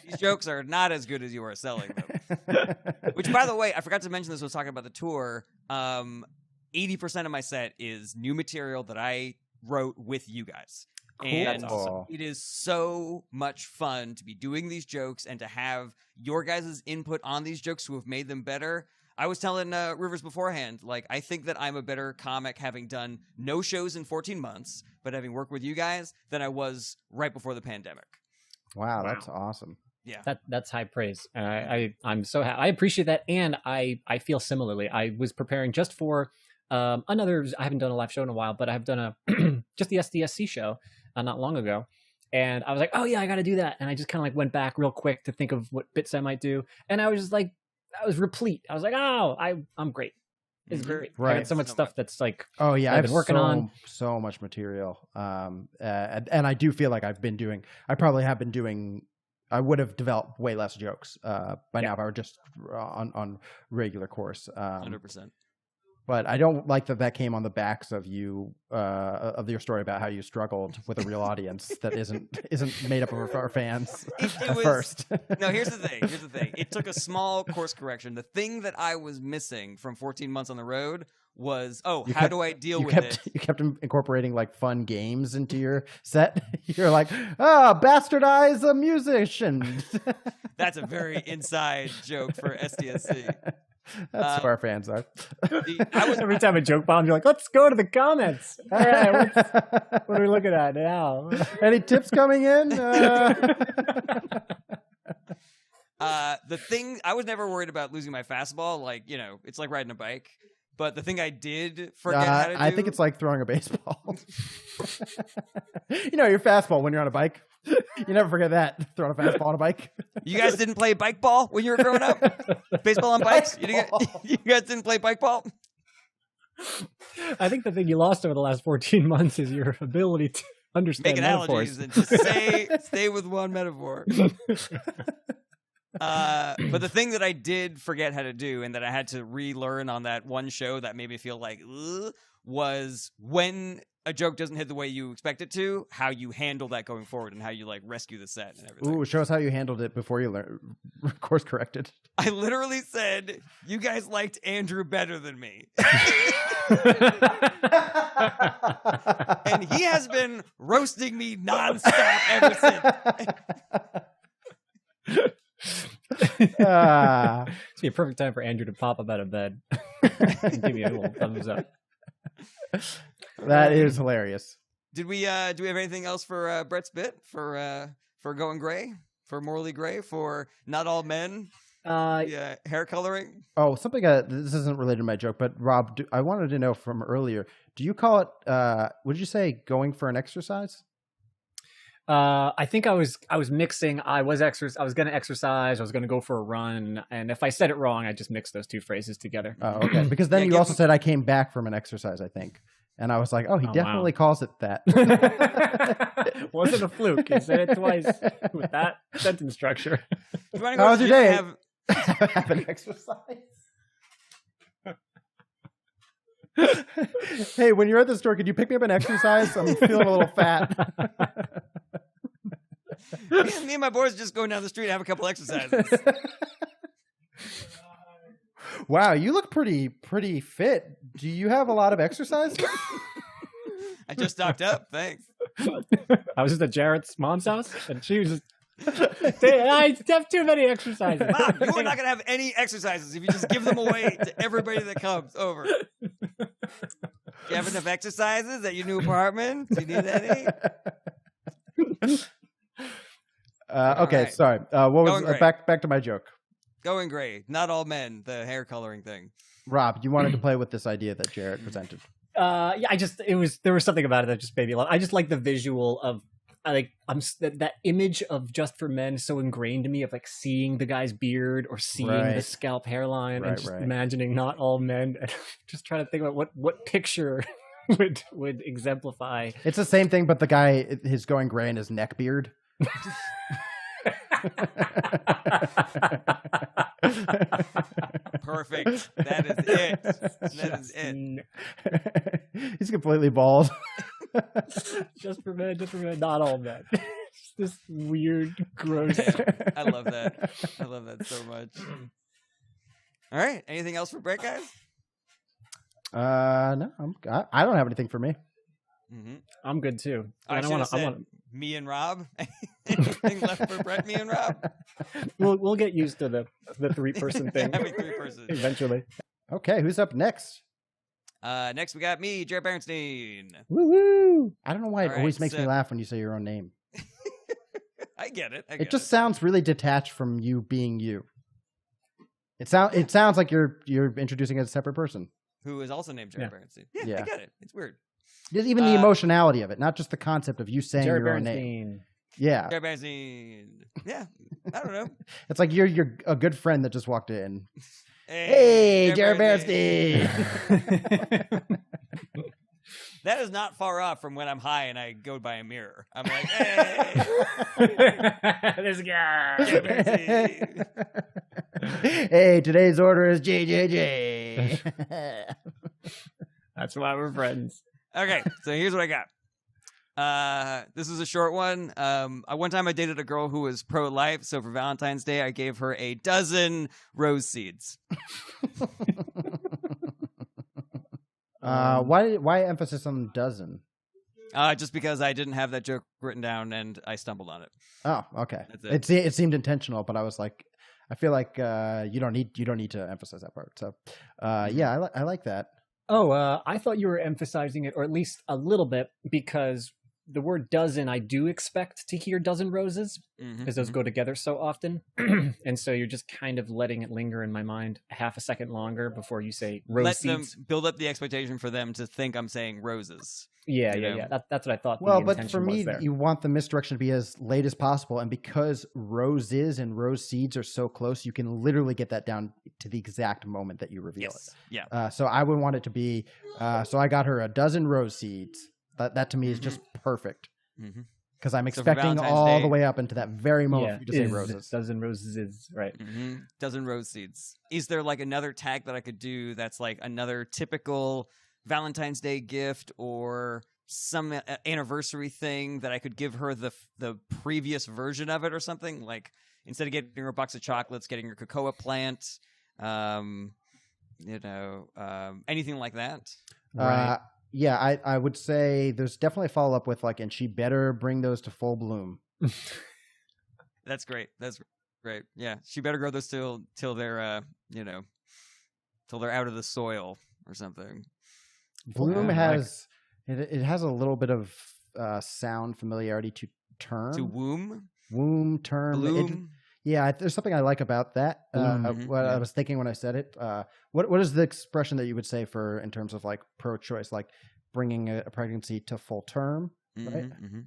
S1: "These jokes are not as good as you are selling them." Which, by the way, I forgot to mention this when I was talking about the tour. 80% of my set is new material that I wrote with you guys.
S3: Cool.
S1: And
S2: awesome.
S1: it is so much fun to be doing these jokes and to have your guys' input on these jokes who have made them better. I was telling Rivers beforehand, like, I think that I'm a better comic having done no shows in 14 months, but having worked with you guys, than I was right before the pandemic.
S2: Wow, that's awesome.
S1: Yeah,
S3: that's high praise. I'm so happy. I appreciate that, and I feel similarly. I was preparing just for another. I haven't done a live show in a while, but I've done a just the SDSC show not long ago, and I was like, oh yeah, I got to do that, and I just kind of like went back real quick to think of what bits I might do, and I was just like, I was replete. I was like, oh, I'm great. It's great.
S2: Right.
S3: I got so much stuff that's like,
S2: oh yeah,
S3: I've been working on
S2: so much material. And I do feel like I probably have been doing, I would have developed way less jokes by now if I were just on regular course.
S1: 100%.
S2: But I don't like that came on the backs of you, of your story about how you struggled with a real audience that isn't made up of our fans at first.
S1: No, here's the thing. It took a small course correction. The thing that I was missing from 14 months on the road was, how do I deal with it?
S2: You kept incorporating like fun games into your set. You're like, bastardize a musician.
S1: That's a very inside joke for SDSC.
S2: That's who our fans are.
S3: Every time a joke bombs, you're like, let's go to the comments. All right, what are we looking at now?
S2: Any tips coming in?
S1: The thing, I was never worried about losing my fastball. Like, it's like riding a bike. But the thing I did forget how to do...
S2: I think it's like throwing a baseball. Your fastball when you're on a bike. You never forget that, throwing a fastball on a bike.
S1: You guys didn't play bike ball when you were growing up? Baseball on bikes? You guys didn't play bike ball?
S3: I think the thing you lost over the last 14 months is your ability to understand
S1: make
S3: metaphors.
S1: Analogies and just stay with one metaphor. But the thing that I did forget how to do and that I had to relearn on that one show that made me feel like was when a joke doesn't hit the way you expect it to, how you handle that going forward and how you like rescue the set and everything.
S2: Ooh, show us how you handled it before you course corrected.
S1: I literally said, you guys liked Andrew better than me. And he has been roasting me nonstop ever since.
S3: It'd be a perfect time for Andrew to pop up out of bed and give me a little thumbs up.
S2: That is hilarious.
S1: Do we have anything else for Brett's bit for going gray, for morally gray, for not all men? Hair coloring.
S2: Oh, something. This isn't related to my joke, but Rob, I wanted to know from earlier. Do you call it? What did you say? Going for an exercise?
S3: I think I was mixing. I was going to exercise. I was going to go for a run, and if I said it wrong, I just mixed those two phrases together.
S2: Oh, okay. Because then you also said I came back from an exercise, I think, and I was like, oh, he definitely calls it that.
S3: Wasn't a fluke. He said it twice with that sentence structure.
S2: How was your day? Have an exercise. Hey, when you're at the store, could you pick me up an exercise? I'm feeling a little fat.
S1: Me and my boys just going down the street and have a couple exercises.
S2: Wow, you look pretty fit. Do you have a lot of exercise?
S1: I just stocked up. Thanks.
S3: I was just at Jarrett's mom's house, and she was just, I have too many exercises.
S1: Mom, you are not going to have any exercises if you just give them away to everybody that comes over. Do you have enough exercises at your new apartment? Do you need any?
S2: Okay, right. Sorry. What was back to my joke?
S1: Going gray. Not all men. The hair coloring thing.
S2: Rob, you wanted to play with this idea that Jarrett presented.
S3: Yeah, there was something about it that just made me laugh. I just like the visual of that image of Just for Men so ingrained to me of like seeing the guy's beard or seeing the scalp hairline and just imagining not all men and just trying to think about what picture would exemplify.
S2: It's the same thing, but the guy is going gray in his neck beard.
S1: Perfect. That is it. That is it.
S2: He's completely bald.
S3: Just for men, not all men. Just this weird, gross.
S1: Yeah, I love that. I love that so much. All right. Anything else for Brett, guys?
S2: No, I don't have anything for me.
S3: Mm-hmm. I'm good too.
S1: I want me and Rob. Anything left for Brett? Me and Rob.
S3: We'll get used to the 3-person thing.
S1: Having 3-person
S3: eventually.
S2: Okay, who's up next?
S1: Next we got me, Jared Berenstein.
S2: Woo! I don't know why it always makes me laugh when you say your own name.
S1: I get it.
S2: It just sounds really detached from you being you. It sounds like you're introducing a separate person
S1: who is also named Jared Berenstein. Yeah, I get it. It's weird.
S2: Just even the emotionality of it, not just the concept of you saying
S3: Jared
S2: your own
S3: Berenstein.
S2: name. Yeah.
S1: Jared Berenstein. Yeah. I don't know.
S2: It's like you're a good friend that just walked in. Hey, Jared Berenstein.
S1: That is not far off from when I'm high and I go by a mirror. I'm like, hey.
S3: There's a guy.
S2: Hey, today's order is JJJ.
S3: That's why we're friends.
S1: Okay, so here's what I got. This is a short one. One time I dated a girl who was pro-life, so for Valentine's Day I gave her a dozen rose seeds.
S2: Why emphasis on dozen?
S1: Just because I didn't have that joke written down and I stumbled on it.
S2: Oh, okay. It seemed intentional, but I was like, I feel like you don't need to emphasize that part. So, yeah, I like that.
S3: Oh, I thought you were emphasizing it, or at least a little bit, because the word dozen, I do expect to hear dozen roses, because those go together so often. And so you're just kind of letting it linger in my mind a half a second longer before you say rose seeds.
S1: Them build up the expectation for them to think I'm saying roses.
S3: Yeah. That's what I thought.
S2: Well, but for me, you want the misdirection to be as late as possible. And because roses and rose seeds are so close, you can literally get that down to the exact moment that you reveal it.
S1: Yeah.
S2: So I would want it to be, so I got her a dozen rose seeds. That to me is just perfect. Because I'm expecting all the way up into that very moment for you to say roses.
S3: Dozen roses is right.
S1: Dozen rose seeds. Is there like another tag that I could do that's like another typical Valentine's Day gift or some anniversary thing that I could give her the previous version of it or something? Like instead of getting her a box of chocolates, getting her cocoa plant, anything like that.
S2: Right. Yeah, I would say there's definitely a follow up with like, and she better bring those to full bloom.
S1: That's great. Great. Yeah, she better grow those till they're till they're out of the soil or something.
S2: Bloom has it has a little bit of sound familiarity to term.
S1: To
S2: womb term.
S1: Bloom.
S2: There's something I like about that. What I was thinking when I said it. What is the expression that you would say for in terms of like pro-choice, like bringing a pregnancy to full term, right?
S1: Mm-hmm.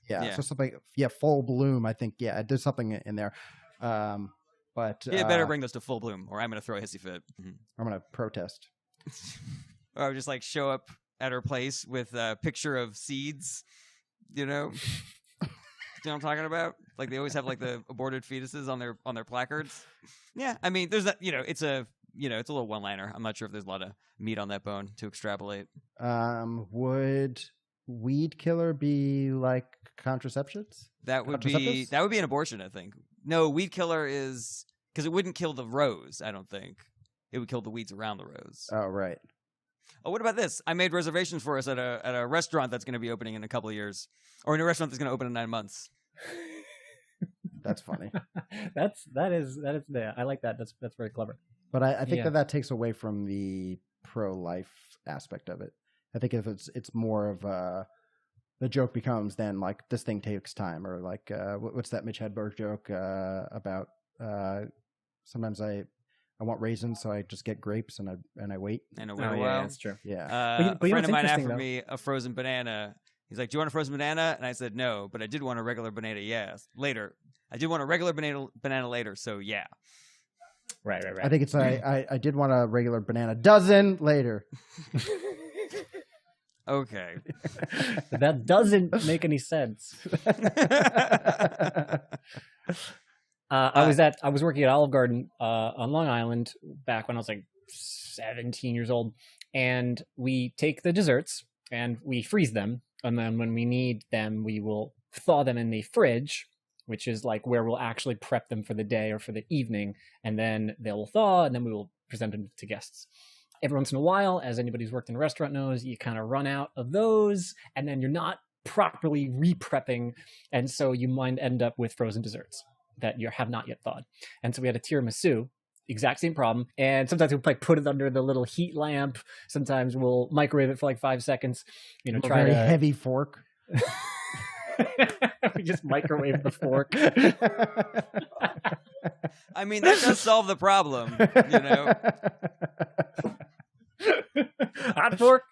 S2: Yeah, so something. Yeah, full bloom. I think. Yeah, there's something in there. But
S1: better bring those to full bloom, or I'm going to throw a hissy fit. Mm-hmm.
S2: I'm going to protest.
S1: Or I would just like show up at her place with a picture of seeds. You know what I'm talking about? Like they always have like the aborted fetuses on their placards. Yeah, I mean, there's that. It's a little one-liner. I'm not sure if there's a lot of meat on that bone to extrapolate.
S2: Would weed killer be like contraceptions?
S1: That would be an abortion, I think. No, weed killer is because it wouldn't kill the rose. I don't think it would kill the weeds around the rose.
S2: Oh, right.
S1: Oh, what about this? I made reservations for us at a restaurant that's going to be opening in a couple of years, or in a restaurant that's going to open in 9 months.
S2: That's funny.
S3: that is yeah, I like that. That's very clever.
S2: But I think that takes away from the pro-life aspect of it. I think if it's more of the joke becomes then like this thing takes time, or like what's that Mitch Hedberg joke about sometimes I want raisins, so I just get grapes and I wait.
S1: And a while. Yeah,
S3: that's true.
S2: Yeah.
S1: But a friend of mine offered me a frozen banana. He's like, "Do you want a frozen banana?" And I said, "No, but I did want a regular banana. Yes, later. I did want a regular banana later. So yeah."
S3: Right.
S2: I think it's I did want a regular banana dozen later.
S1: Okay.
S3: That doesn't make any sense. I was working at Olive Garden on Long Island back when I was like 17 years old, and we take the desserts and we freeze them, and then when we need them, we will thaw them in the fridge, which is like where we'll actually prep them for the day or for the evening, and then they'll thaw, and then we will present them to guests. Every once in a while, as anybody who's worked in a restaurant knows, you kind of run out of those, and then you're not properly re-prepping, and so you might end up with frozen desserts that you have not yet thawed. And so we had a tiramisu, exact same problem, and sometimes we'll like put it under the little heat lamp. Sometimes we'll microwave it for like 5 seconds. Try
S2: a very heavy fork.
S3: We just microwave the fork.
S1: I mean, that does solve the problem,
S3: Hot fork.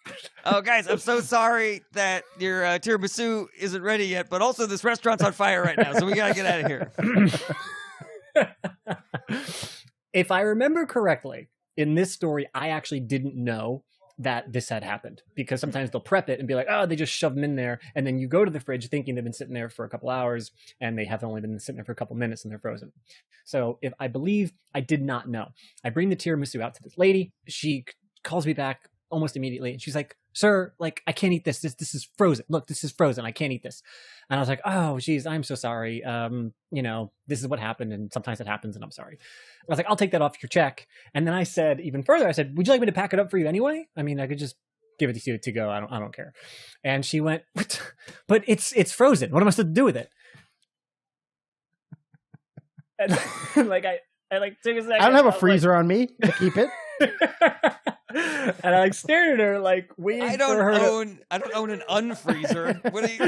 S1: Oh, guys, I'm so sorry that your tiramisu isn't ready yet, but also this restaurant's on fire right now, so we gotta get out of here.
S3: If I remember correctly, in this story, I actually didn't know that this had happened, because sometimes they'll prep it and be like, oh, they just shove them in there, and then you go to the fridge thinking they've been sitting there for a couple hours, and they have only been sitting there for a couple minutes and they're frozen. So if I believe I did not know, I bring the tiramisu out to this lady. She calls me back almost immediately, and she's like, sir, like, I can't eat this. This is frozen. Look, this is frozen. I can't eat this. And I was like, oh, geez, I'm so sorry. This is what happened, and sometimes it happens, and I'm sorry. I was like, I'll take that off your check. And then I said even further, I said, would you like me to pack it up for you anyway? I mean, I could just give it to you to go. I don't care. And she went, what? But it's frozen. What am I supposed to do with it? And like I took a second.
S2: I don't have a freezer on me to keep it.
S3: And I stared at her like waiting for her.
S1: I don't own an unfreezer. What are you?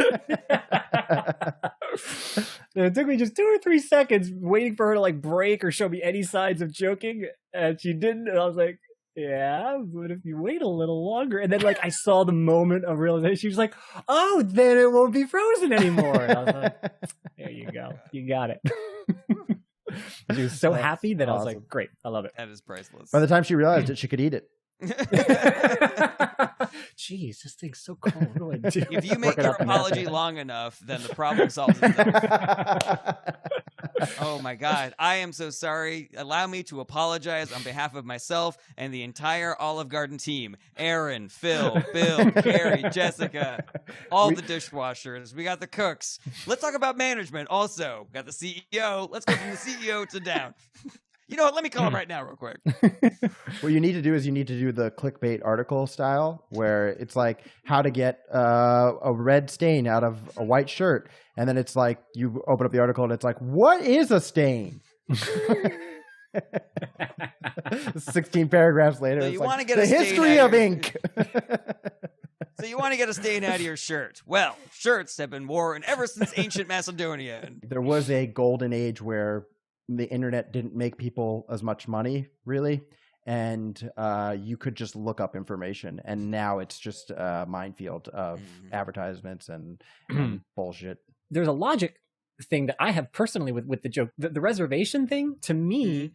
S3: It took me just 2 or 3 seconds waiting for her to like break or show me any signs of joking, and she didn't. And I was like, yeah, but if you wait a little longer. And then like I saw the moment of realization. She was like, oh, then it won't be frozen anymore. And I was like, there you go. You got it. She was so happy that awesome. I was like, great, I love it.
S1: That is priceless.
S2: By the time she realized it, she could eat it.
S3: Jeez, this thing's so cold. What do I do?
S1: If you make your apology long enough, then the problem solves itself. Oh my God. I am so sorry. Allow me to apologize on behalf of myself and the entire Olive Garden team. Aaron, Phil, Bill, Carrie, Jessica, all the dishwashers. We got the cooks. Let's talk about management also. We got the CEO. Let's go from the CEO to down. You know what? Let me call him right now real quick.
S2: What you need to do is you need to do the clickbait article style where it's like how to get a red stain out of a white shirt. And then it's like you open up the article and it's like, what is a stain? 16 paragraphs later,
S1: So
S2: it's
S1: you
S2: like,
S1: wanna get
S2: the
S1: a stain
S2: history
S1: out
S2: of
S1: of your-
S2: ink.
S1: So you want to get a stain out of your shirt. Well, shirts have been worn ever since ancient Macedonia.
S2: There was a golden age where the internet didn't make people as much money, really, and you could just look up information. And now it's just a minefield of advertisements and bullshit.
S3: There's a logic thing that I have personally with the joke. The reservation thing, to me,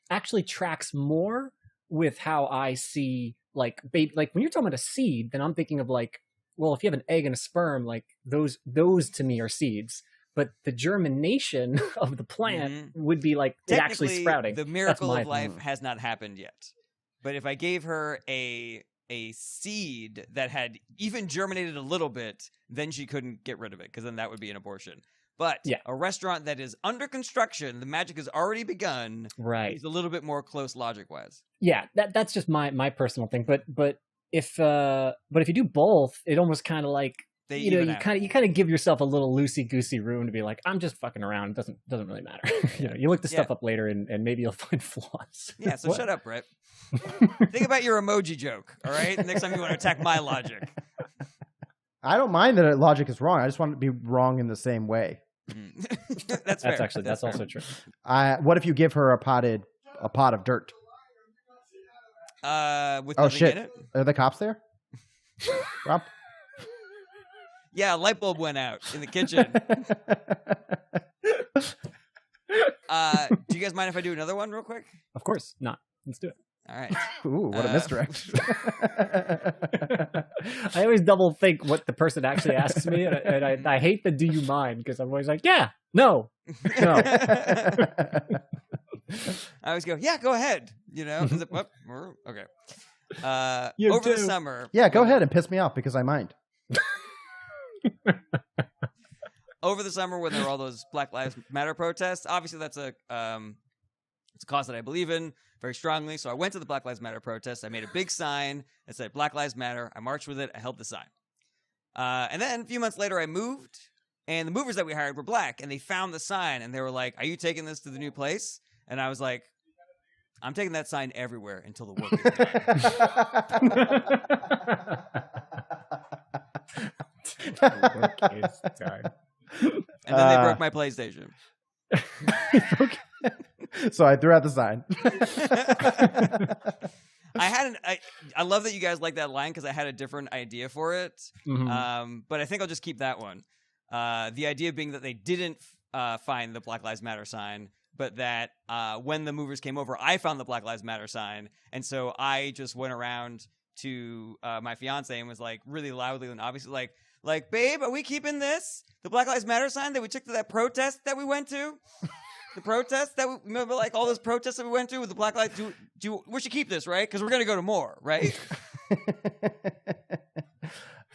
S3: actually tracks more with how I see, like, baby, like when you're talking about a seed, then I'm thinking of like, well, if you have an egg and a sperm, like those to me are seeds. But the germination of the plant would be like it actually sprouting.
S1: The miracle of life has not happened yet. But if I gave her a seed that had even germinated a little bit, then she couldn't get rid of it, because then that would be an abortion. But a restaurant that is under construction, the magic has already begun.
S3: Right,
S1: it's a little bit more close logic-wise.
S3: Yeah, that's just my personal thing. But if you do both, it almost kind of like you kind of give yourself a little loosey goosey room to be like, I'm just fucking around. It doesn't really matter. You look the stuff up later and maybe you'll find flaws.
S1: Yeah. So shut up, Brett. Think about your emoji joke. All right. Next time you want to attack my logic.
S2: I don't mind that logic is wrong. I just want it to be wrong in the same way.
S1: That's fair.
S3: That's also true.
S2: What if you give her a pot of dirt?
S1: With nothing in it?
S2: Are the cops there? Rob?
S1: Yeah, a light bulb went out in the kitchen. Do you guys mind if I do another one real quick?
S3: Of course not. Let's do it.
S1: All right.
S2: Ooh, what a misdirect.
S3: I always double think what the person actually asks me, and I hate the "do you mind?" because I'm always like, yeah, no.
S1: I always go, yeah, go ahead. Okay. Over the summer.
S2: Yeah, go ahead and piss me off because I mind.
S1: Over the summer, when there were all those Black Lives Matter protests, obviously that's it's a cause that I believe in very strongly. So I went to the Black Lives Matter protest. I made a big sign that said Black Lives Matter. I marched with it. I held the sign. And then a few months later, I moved, and the movers that we hired were black, and they found the sign, and they were like, "Are you taking this to the new place?" And I was like, "I'm taking that sign everywhere until the work is done." And then they broke my PlayStation.
S2: So I threw out the sign.
S1: I love that you guys like that line, because I had a different idea for it. But I think I'll just keep that one. The idea being that they didn't find the Black Lives Matter sign, but that when the movers came over, I found the Black Lives Matter sign. And so I just went around to my fiance and was like really loudly and obviously like, babe, are we keeping this? The Black Lives Matter sign that we took to that protest that we went to? The protest that we remember, like all those protests that we went to with the Black Lives. We should keep this, right? Because we're going to go to more, right?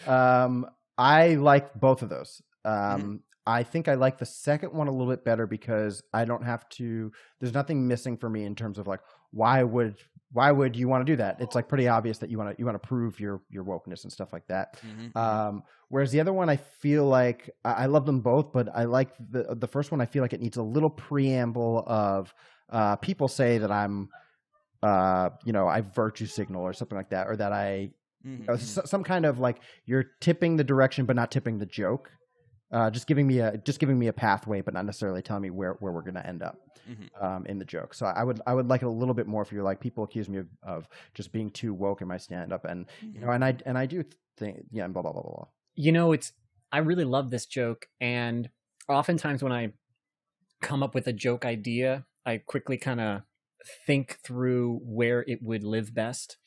S2: I like both of those. I think I like the second one a little bit better because I don't have to. There's nothing missing for me in terms of like why would you want to do that? It's like pretty obvious that you want to prove your wokeness and stuff like that. Whereas the other one, I feel like I love them both, but I like the first one. I feel like it needs a little preamble of people say that I'm I virtue signal or something like that, or that I some kind of like you're tipping the direction but not tipping the joke. Just giving me a pathway, but not necessarily telling me where we're going to end up in the joke. So I would like it a little bit more if you're like, people accuse me of just being too woke in my stand up, and and I do think and blah blah blah blah.
S3: I really love this joke, and oftentimes when I come up with a joke idea, I quickly kind of think through where it would live best.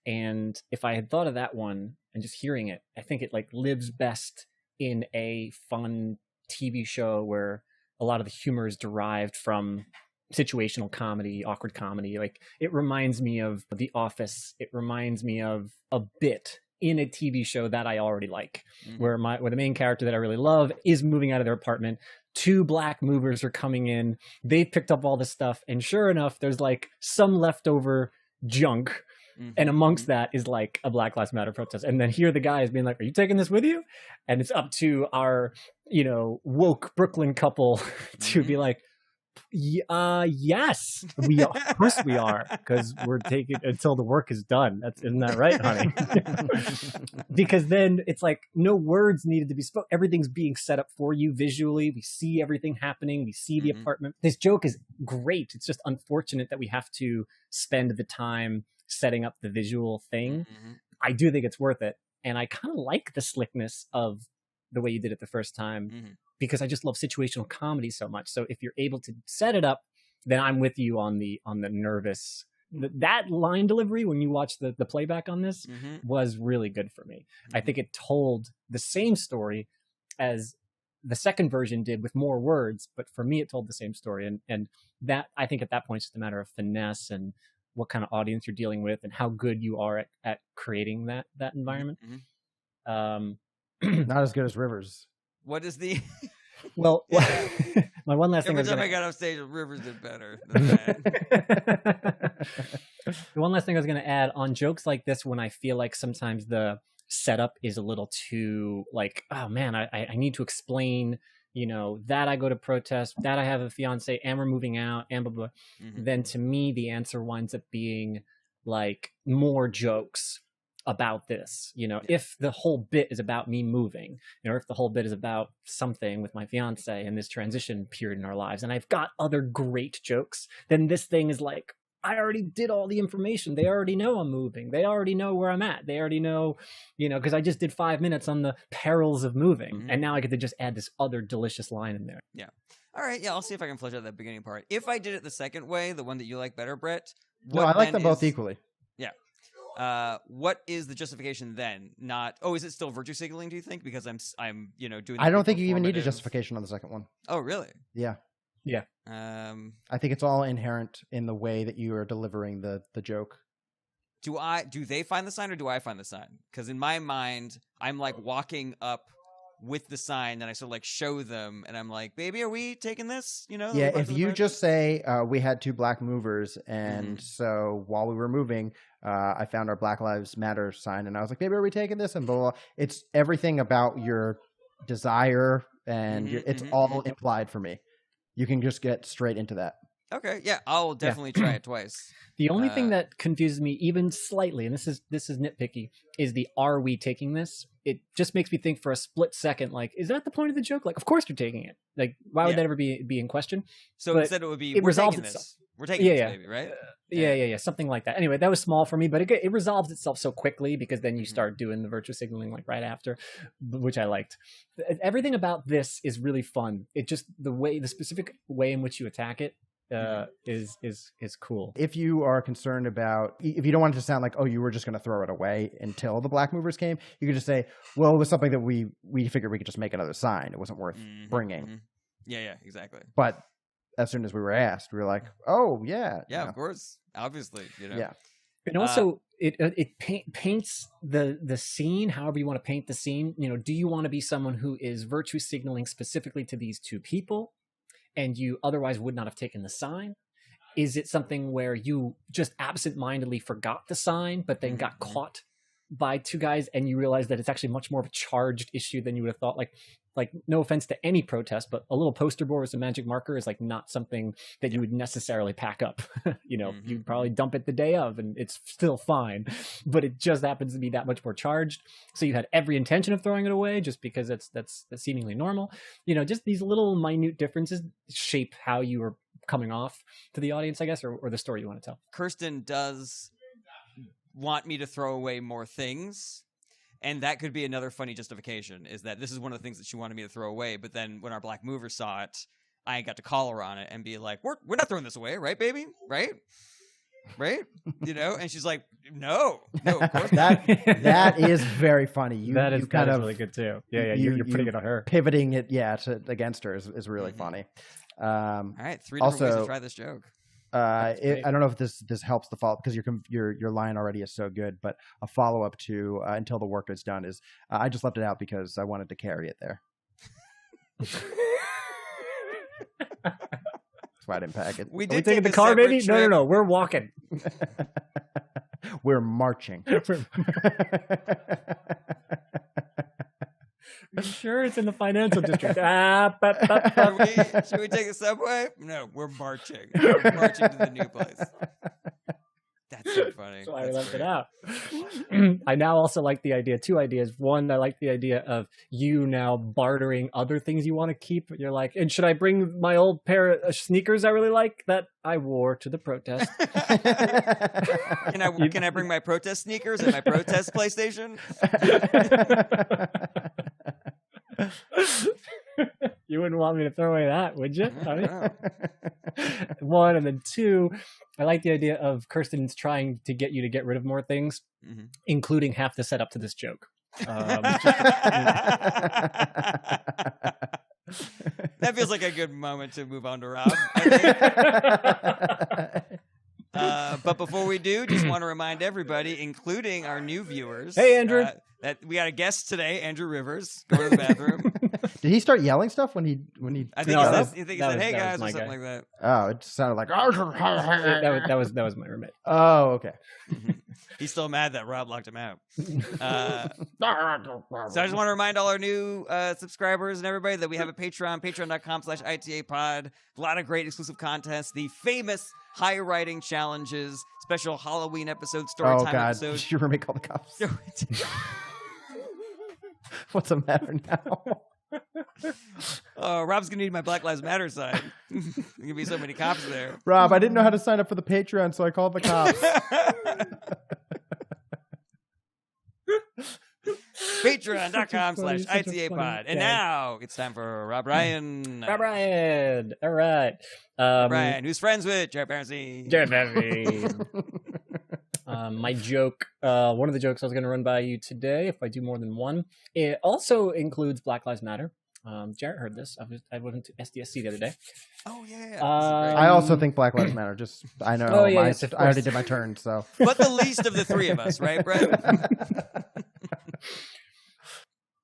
S3: And if I had thought of that one and just hearing it, I think it like lives best in a fun TV show where a lot of the humor is derived from situational comedy, awkward comedy. Like it reminds me of The Office. It reminds me of a bit in a TV show that I already like, where the main character that I really love is moving out of their apartment. 2 black movers are coming in. They picked up all this stuff, and sure enough, there's like some leftover junk. And amongst that is like a Black Lives Matter protest. And then here the guy is being like, are you taking this with you? And it's up to our, woke Brooklyn couple to be like, Yes, we are. Of course we are, because we're taking until the work is done. Isn't that right, honey? Because then it's like no words needed to be spoken. Everything's being set up for you visually. We see everything happening. We see the apartment. This joke is great. It's just unfortunate that we have to spend the time setting up the visual thing. I do think it's worth it, and I kind of like the slickness of the way you did it the first time. Because I just love situational comedy so much. So if you're able to set it up, then I'm with you on the nervous. That line delivery when you watch the playback on this was really good for me. I think it told the same story as the second version did with more words, but for me it told the same story. And that, I think at that point it's just a matter of finesse and what kind of audience you're dealing with and how good you are at creating that environment.
S2: Not as good as Rivers.
S1: What is the
S3: well? My one last thing.
S1: Every time I got off stage, Rivers did better.
S3: The one last thing I was going to add on jokes like this, when I feel like sometimes the setup is a little too like, oh man, I need to explain, that I go to protest, that I have a fiance, and we're moving out, and blah blah. Then to me, the answer winds up being like more jokes about this, if the whole bit is about me moving, or if the whole bit is about something with my fiance and this transition period in our lives, and I've got other great jokes, then this thing is like, I already did all the information. They already know I'm moving. They already know where I'm at. They already know, because I just did 5 minutes on the perils of moving, and now I get to just add this other delicious line in there.
S1: Yeah. All right. Yeah, I'll see if I can flesh out that beginning part. If I did it the second way, the one that you like better, Brett.
S2: No, I like them both equally.
S1: Yeah. What is the justification then? Not, is it still virtue signaling, do you think? Because I'm doing
S2: I don't think you even need a justification on the second one.
S1: Oh, really?
S2: Yeah. I think it's all inherent in the way that you are delivering the joke.
S1: Do they find the sign or do I find the sign? Because in my mind, I'm like walking up with the sign and I sort of like show them and I'm like, baby, are we taking this?
S2: Yeah, if you just say we had 2 black movers and so while we were moving, I found our Black Lives Matter sign and I was like, baby, are we taking this? And blah, blah, blah. It's everything about your desire and it's all implied for me. You can just get straight into that.
S1: Okay, yeah, I'll definitely try it twice.
S3: The only thing that confuses me even slightly, and this is nitpicky, is the "are we taking this?" It just makes me think for a split second, like, is that the point of the joke? Like, of course you're taking it. Like, why would that ever be in question?
S1: So instead it would be, we're taking this. We're taking this, baby, right?
S3: Yeah, something like that. Anyway, that was small for me, but it resolves itself so quickly because then you start doing the virtue signaling like right after, which I liked. Everything about this is really fun. It just the specific way in which you attack it is cool.
S2: If you are concerned about, if you don't want it to sound like, oh, you were just going to throw it away until the black movers came, you could just say, well, it was something that we figured we could just make another sign. It wasn't worth bringing.
S1: Yeah, exactly.
S2: But as soon as we were asked, we were like, oh, yeah.
S1: Yeah, of course. Obviously,
S2: Yeah.
S3: And also, it paints the scene however you want to paint the scene. Do you want to be someone who is virtue signaling specifically to these 2 people and you otherwise would not have taken the sign? Is it something where you just absentmindedly forgot the sign but then got caught by 2 guys and you realize that it's actually much more of a charged issue than you would have thought? Like no offense to any protest, but a little poster board with a magic marker is like not something that you would necessarily pack up. You'd probably dump it the day of and it's still fine, but it just happens to be that much more charged. So you had every intention of throwing it away just because that's seemingly normal. Just these little minute differences shape how you are coming off to the audience, I guess, or the story you want to tell.
S1: Kirsten does want me to throw away more things. And that could be another funny justification, is that this is one of the things that she wanted me to throw away. But then when our black mover saw it, I got to call her on it and be like, we're not throwing this away, right, baby? Right? And she's like, no, of course not.
S2: That is very funny.
S3: That is really good too. Yeah, you're putting it on her.
S2: Pivoting it, against her is really funny.
S1: All right, 3 different ways to try this joke.
S2: I don't know if this helps the follow, because your line already is so good, but a follow up to until the work is done is I just left it out because I wanted to carry it there. That's why I didn't pack it.
S3: We take the car, baby? No, we're walking.
S2: We're marching.
S3: Sure, it's in the financial district.
S1: Should we take the subway? No, we're marching. We're marching to the new place. That's so funny.
S3: So I left it out. I now also like the idea, 2 ideas. One, I like the idea of you now bartering other things you want to keep. You're like, and should I bring my old pair of sneakers I really like that I wore to the protest?
S1: Can I bring my protest sneakers and my protest PlayStation?
S3: You wouldn't want me to throw away that, would you? One, and then 2, I like the idea of Kirsten's trying to get you to get rid of more things, including half the setup to this joke.
S1: That feels like a good moment to move on to Rob, I think. But before we do, just want to remind everybody, including our new viewers,
S3: hey Andrew,
S1: that we got a guest today, Andrew Rivers. Go to the bathroom.
S2: Did he start yelling stuff when he?
S1: I think he said, "Hey guys," or something like that.
S2: Oh, it sounded like
S3: that was my roommate.
S2: Oh, okay.
S1: He's still mad that Rob locked him out. So I just want to remind all our new subscribers and everybody that we have a Patreon, patreon.com/ITApod. A lot of great exclusive contests. The famous high writing challenges, special Halloween episode, story time episodes.
S2: Did your roommate call the cops? What's the matter now?
S1: Rob's gonna need my Black Lives Matter sign. There's gonna be so many cops there.
S2: Rob, I didn't know how to sign up for the Patreon, so I called the cops.
S1: Patreon.com/ITApod. And now it's time for Rob Ryan.
S3: Rob Ryan. All right.
S1: Ryan, who's friends with Jared Barnsley.
S3: My joke, one of the jokes I was going to run by you today, if I do more than one, it also includes Black Lives Matter. Jarrett heard this. I went to SDSC the other day.
S1: Oh yeah.
S2: I also think Black Lives Matter. I know.
S3: Oh, yes,
S2: I already did my turn. So,
S1: but the least of the 3 of us, right, Brett?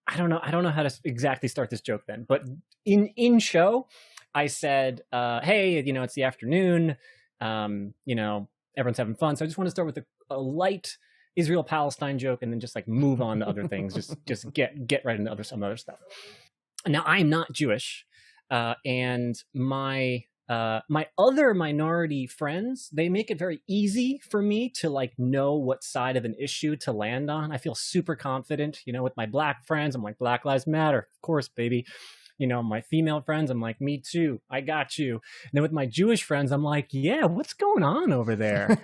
S3: I don't know how to exactly start this joke then, but in show, I said, "Hey, it's the afternoon. Everyone's having fun, so I just want to start with a light Israel-Palestine joke, and then just like move on to other things. just get right into some other stuff." Now, I'm not Jewish, and my other minority friends, they make it very easy for me to like know what side of an issue to land on. I feel super confident, with my black friends. I'm like, Black Lives Matter, of course, baby. My female friends, I'm like, me too. I got you. And then with my Jewish friends, I'm like, yeah, what's going on over there?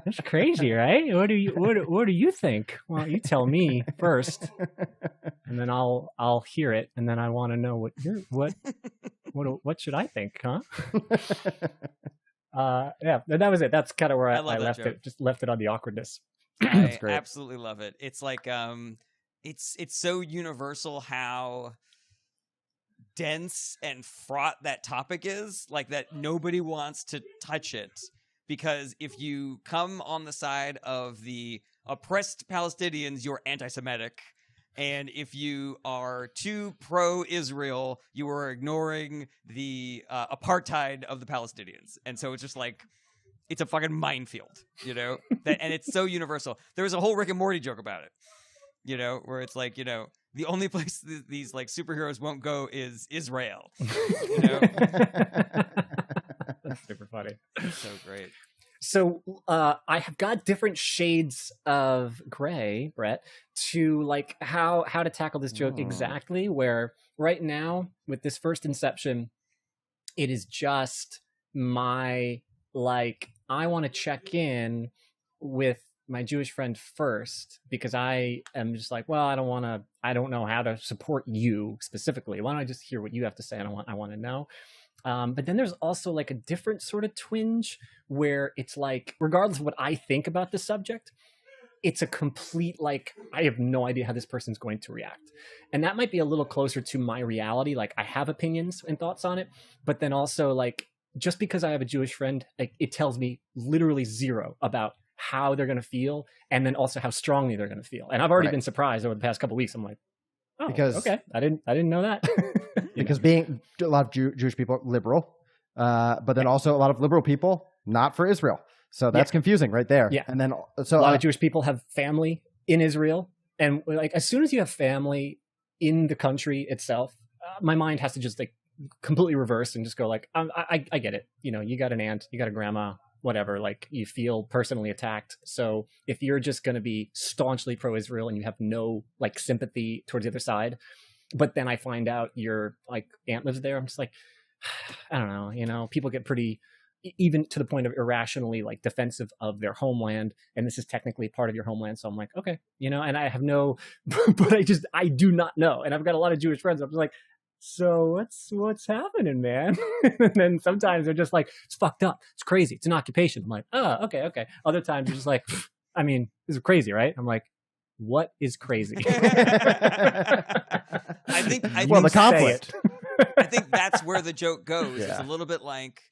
S3: That's crazy, right? What do you think? Well, you tell me first, and then I'll hear it, and then I want to know what should I think, huh? Yeah, that was it. That's kind of where I left it. Just left it on the awkwardness.
S1: I absolutely love it. It's like it's so universal how dense and fraught that topic is, like that nobody wants to touch it, because if you come on the side of the oppressed Palestinians, you're anti-Semitic, and if you are too pro-Israel, you are ignoring the apartheid of the Palestinians. And so it's just like, it's a fucking minefield, and it's so universal. There was a whole Rick and Morty joke about it, where it's like, the only place these like superheroes won't go is Israel.
S3: That's super funny.
S1: So great.
S3: So I have got different shades of gray, Brett, to like how to tackle this joke exactly. Where right now with this first inception, it is just my like, I want to check in with my Jewish friend first, because I am just like, well, I don't know how to support you specifically. Why don't I just hear what you have to say? I want to know. But then there's also like a different sort of twinge where it's like, regardless of what I think about the subject, it's a complete, like, I have no idea how this person's going to react. And that might be a little closer to my reality. Like, I have opinions and thoughts on it, but then also like, just because I have a Jewish friend, like, it tells me literally zero about how they're going to feel, and then also how strongly they're going to feel. And I've already been surprised over the past couple of weeks. I'm like, oh, because okay, I didn't know that.
S2: Because being a lot of Jewish people liberal, but then also a lot of liberal people not for Israel. So that's confusing right there.
S3: Yeah.
S2: And then so
S3: a lot of Jewish people have family in Israel, And like as soon as you have family in the country itself, my mind has to just like completely reverse and just go like, I get it. You know, you got an aunt, you got a grandma, whatever, like you feel personally attacked. So if you're just going to be staunchly pro-Israel and you have no like sympathy towards the other side, but then I find out your like aunt lives there, I'm just like, I don't know, you know, people get pretty, even to the point of irrationally like defensive of their homeland. And this is technically part of your homeland. So I'm like, okay, you know, and I have no, but I do not know. And I've got a lot of Jewish friends. I'm just like, so what's happening, man? And then sometimes they're just like, it's fucked up. It's crazy. It's an occupation. I'm like, oh, okay. Other times you're just like, I mean, this is crazy, right? I'm like, what is crazy?
S1: I think
S2: the conflict.
S1: I think that's where the joke goes.
S2: Yeah.
S1: It's a little bit like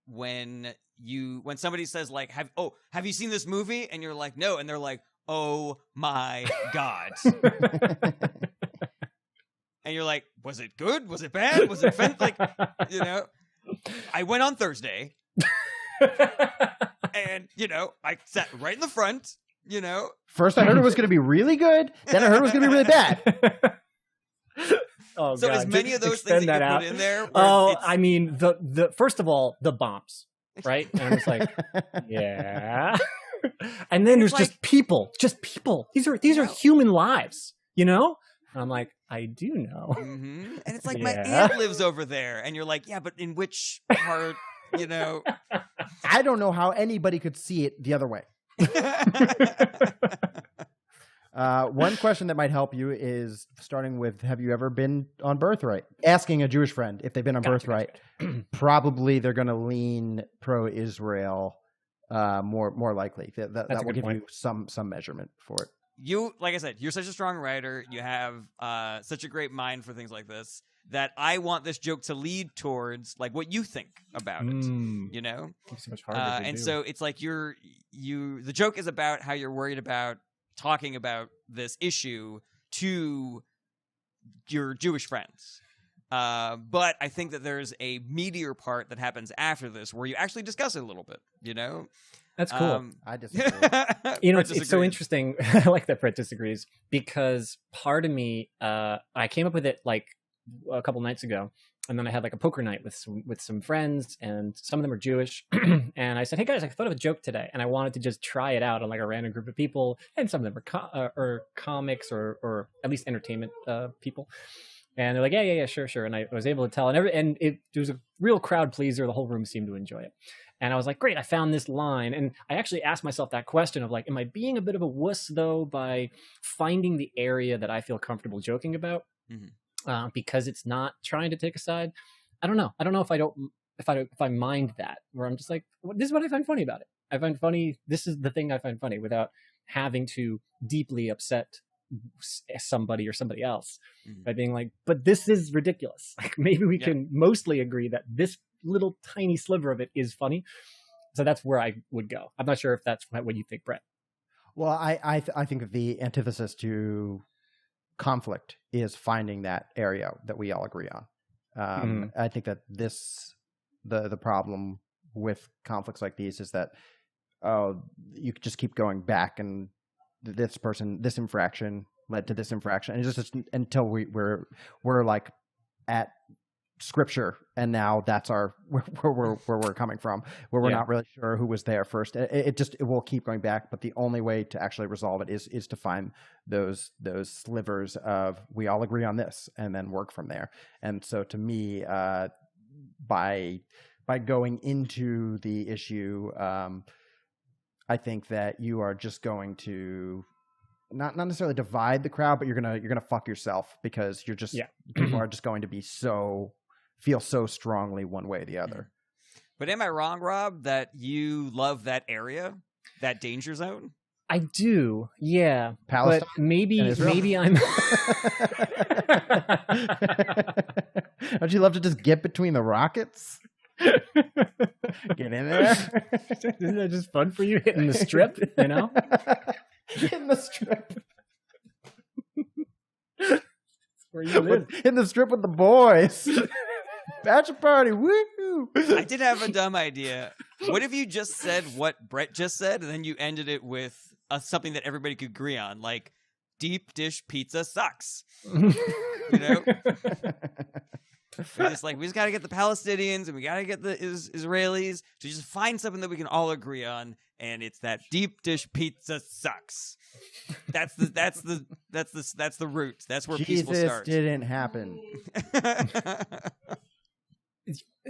S1: when somebody says like, have you seen this movie? And you're like, no, and they're like, oh my God. And you're like, was it good? Was it bad? Was it like, you know, I went on Thursday and, you know, I sat right in the front, you know.
S2: First I heard it was going to be really good. Then I heard it was going to be really bad.
S3: Oh,
S1: so
S3: God.
S1: as many of those things that you put in there.
S3: Oh, I mean, the first of all, the bombs, right? And I'm just like, yeah. And then there's
S1: like,
S3: just people. These are human lives, you know? And I'm like, I do know.
S1: Mm-hmm. And it's like, my aunt lives over there. And you're like, yeah, but in which part, you know?
S2: I don't know how anybody could see it the other way. One question that might help you is starting with, have you ever been on Birthright? Asking a Jewish friend if they've been on Birthright. Probably they're going to lean pro-Israel more likely. That will give you some measurement for it.
S1: You, like I said, you're such a strong writer. You have such a great mind for things like this that I want this joke to lead towards like what you think about it. You know,
S3: so much harder
S1: and so it's like the joke is about how you're worried about talking about this issue to your Jewish friends. But I think that there's a meatier part that happens after this where you actually discuss it a little bit. You know.
S3: That's cool.
S2: I disagree.
S3: You know, it's so interesting. I like that Brett disagrees because part of me, I came up with it like a couple nights ago, and then I had like a poker night with some friends, and some of them are Jewish. And I said, "Hey guys, I thought of a joke today, and I wanted to just try it out on like a random group of people, and some of them are comics or at least entertainment people." And they're like, yeah, sure. And I was able to tell, and it was a real crowd pleaser. The whole room seemed to enjoy it. And I was like, great, I found this line. And I actually asked myself that question of like, am I being a bit of a wuss though by finding the area that I feel comfortable joking about? Mm-hmm. Because it's not trying to take a side. I don't know if I mind that, where I'm just like, this is what I find funny about it. I find funny. This is the thing I find funny without having to deeply upset somebody or somebody else by being like, but this is ridiculous. Like maybe we can mostly agree that this little tiny sliver of it is funny. So that's where I would go. I'm not sure if that's what you think, Brett.
S2: Well, I think that the antithesis to conflict is finding that area that we all agree on. I think that the problem with conflicts like these is that you just keep going back, and this infraction led to this infraction, and just until we're like at scripture, and now that's where we're coming from, where we're not really sure who was there first. It will keep going back, but the only way to actually resolve it is to find those slivers of we all agree on this, and then work from there. And so to me, by going into the issue, I think that you are just going to not necessarily divide the crowd, but you're gonna fuck yourself, because you're just people are just going to be feel so strongly one way or the other.
S1: But am I wrong, Rob, that you love that area, that danger zone?
S3: I do, yeah.
S2: Palestine,
S3: but maybe I'm.
S2: Don't you love to just get between the rockets? Get in there.
S3: Isn't that just fun for you, hitting the strip? You know,
S2: hitting the strip.
S3: Where you live.
S2: In the strip with the boys. Bachelor party, woo!
S1: I did have a dumb idea. What if you just said what Brett just said, and then you ended it with something that everybody could agree on? Like, deep dish pizza sucks. You know, we're just like, we just got to get the Palestinians and we got to get the Israelis to just find something that we can all agree on, and it's that deep dish pizza sucks. That's the root. That's where peaceful starts.
S2: Jesus didn't happen.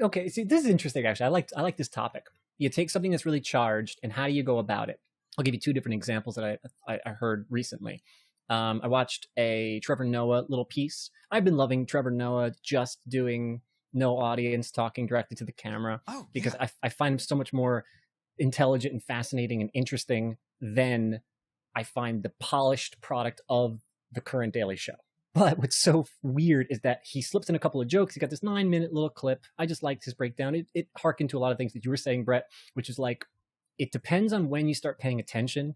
S3: Okay, see, this is interesting. Actually, I like this topic. You take something that's really charged, and how do you go about it? I'll give you two different examples that I heard recently. I watched a Trevor Noah little piece. I've been loving Trevor Noah just doing no audience, talking directly to the camera, because I find him so much more intelligent and fascinating and interesting than I find the polished product of the current Daily Show. But what's so weird is that he slips in a couple of jokes. He got this 9-minute little clip. I just liked his breakdown. It harkened to a lot of things that you were saying, Brett, which is like, it depends on when you start paying attention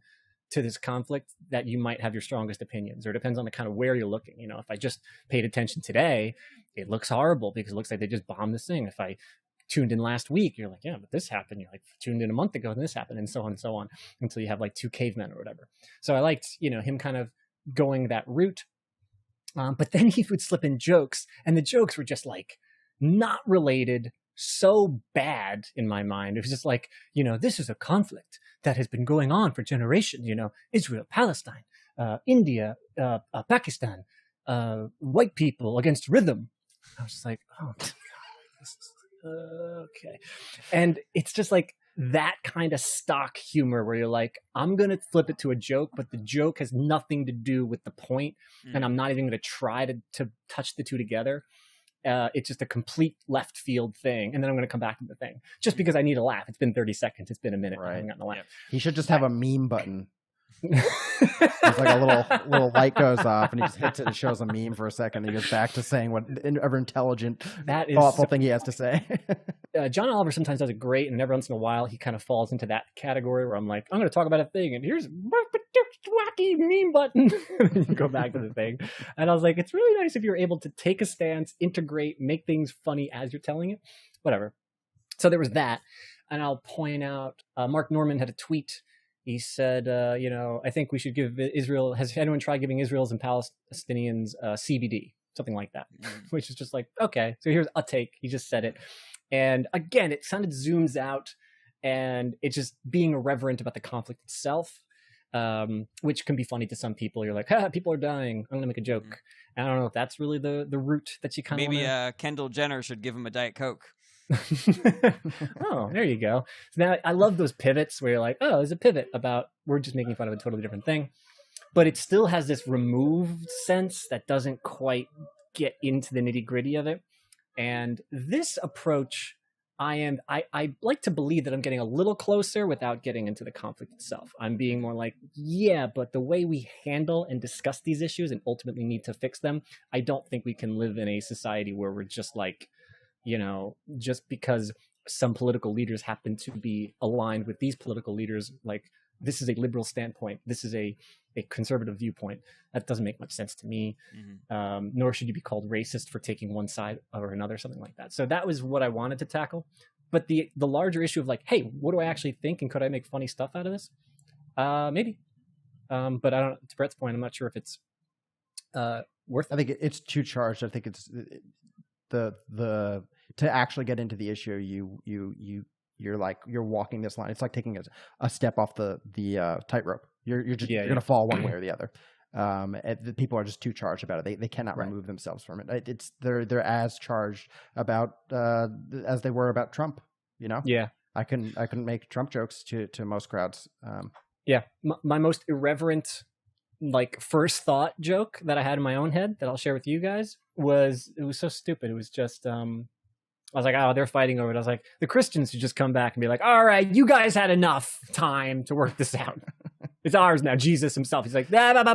S3: to this conflict that you might have your strongest opinions, or it depends on the kind of where you're looking. You know, if I just paid attention today, it looks horrible because it looks like they just bombed this thing. If I tuned in last week, you're like, yeah, but this happened. You're like, tuned in a month ago and this happened, and so on, until you have like 2 cavemen or whatever. So I liked, you know, him kind of going that route. But then he would slip in jokes, and the jokes were just like not related, so bad in my mind. It was just like, you know, this is a conflict that has been going on for generations, you know, Israel, Palestine, India, Pakistan, white people against rhythm. I was just like, oh, God, this is, okay. And it's just like that kind of stock humor where you're like, I'm going to flip it to a joke, but the joke has nothing to do with the point, and I'm not even going to try to touch the two together. It's just a complete left field thing, and then I'm going to come back to the thing just because I need a laugh. It's been 30 seconds. It's been a minute.
S2: Right.
S3: I haven't gotten a laugh.
S1: Yep.
S2: He should just have a meme button. It's like a little light goes off, and he just hits it and shows a meme for a second. And he goes back to saying whatever intelligent, thoughtful thing he has to say.
S3: John Oliver sometimes does it great, and every once in a while he kind of falls into that category where I'm like, I'm going to talk about a thing, and here's wacky meme button. And you go back to the thing, and I was like, it's really nice if you're able to take a stance, integrate, make things funny as you're telling it. Whatever. So there was that, and I'll point out Mark Norman had a tweet. He said, you know, I think we should give Israel, has anyone tried giving Israelis and Palestinians CBD? Something like that, which is just like, okay, so here's a take. He just said it. And again, it kind of zooms out, and it's just being irreverent about the conflict itself, which can be funny to some people. You're like, people are dying. I'm going to make a joke. And I don't know if that's really the route that you kind of
S1: maybe Kendall Jenner should give him a Diet Coke.
S3: Oh, there you go. So now I love those pivots where you're like, oh, there's a pivot about we're just making fun of a totally different thing, but it still has this removed sense that doesn't quite get into the nitty gritty of it. And this approach, I like to believe that I'm getting a little closer without getting into the conflict itself. I'm being more like, yeah, but the way we handle and discuss these issues and ultimately need to fix them, I don't think we can live in a society where we're just like, you know, just because some political leaders happen to be aligned with these political leaders, like this is a liberal standpoint, this is a conservative viewpoint. That doesn't make much sense to me. Nor should you be called racist for taking one side or another, something like that. So that was what I wanted to tackle. But the larger issue of like, hey, what do I actually think, and could I make funny stuff out of this? Maybe. But I don't. To Brett's point, I'm not sure if it's worth it.
S2: I think it's too charged. I think it's the to actually get into the issue, you're walking this line. It's like taking a step off the tightrope. You're going to fall one way or the other. The people are just too charged about it. They cannot remove themselves from it. They're as charged about as they were about Trump. You know.
S3: Yeah.
S2: I can make Trump jokes to most crowds.
S3: Yeah. My most irreverent, like, first thought joke that I had in my own head that I'll share with you guys was so stupid. It was just I was like, oh, they're fighting over it. I was like, the Christians should just come back and be like, all right, you guys had enough time to work this out. It's ours now. Jesus himself. He's like, fine.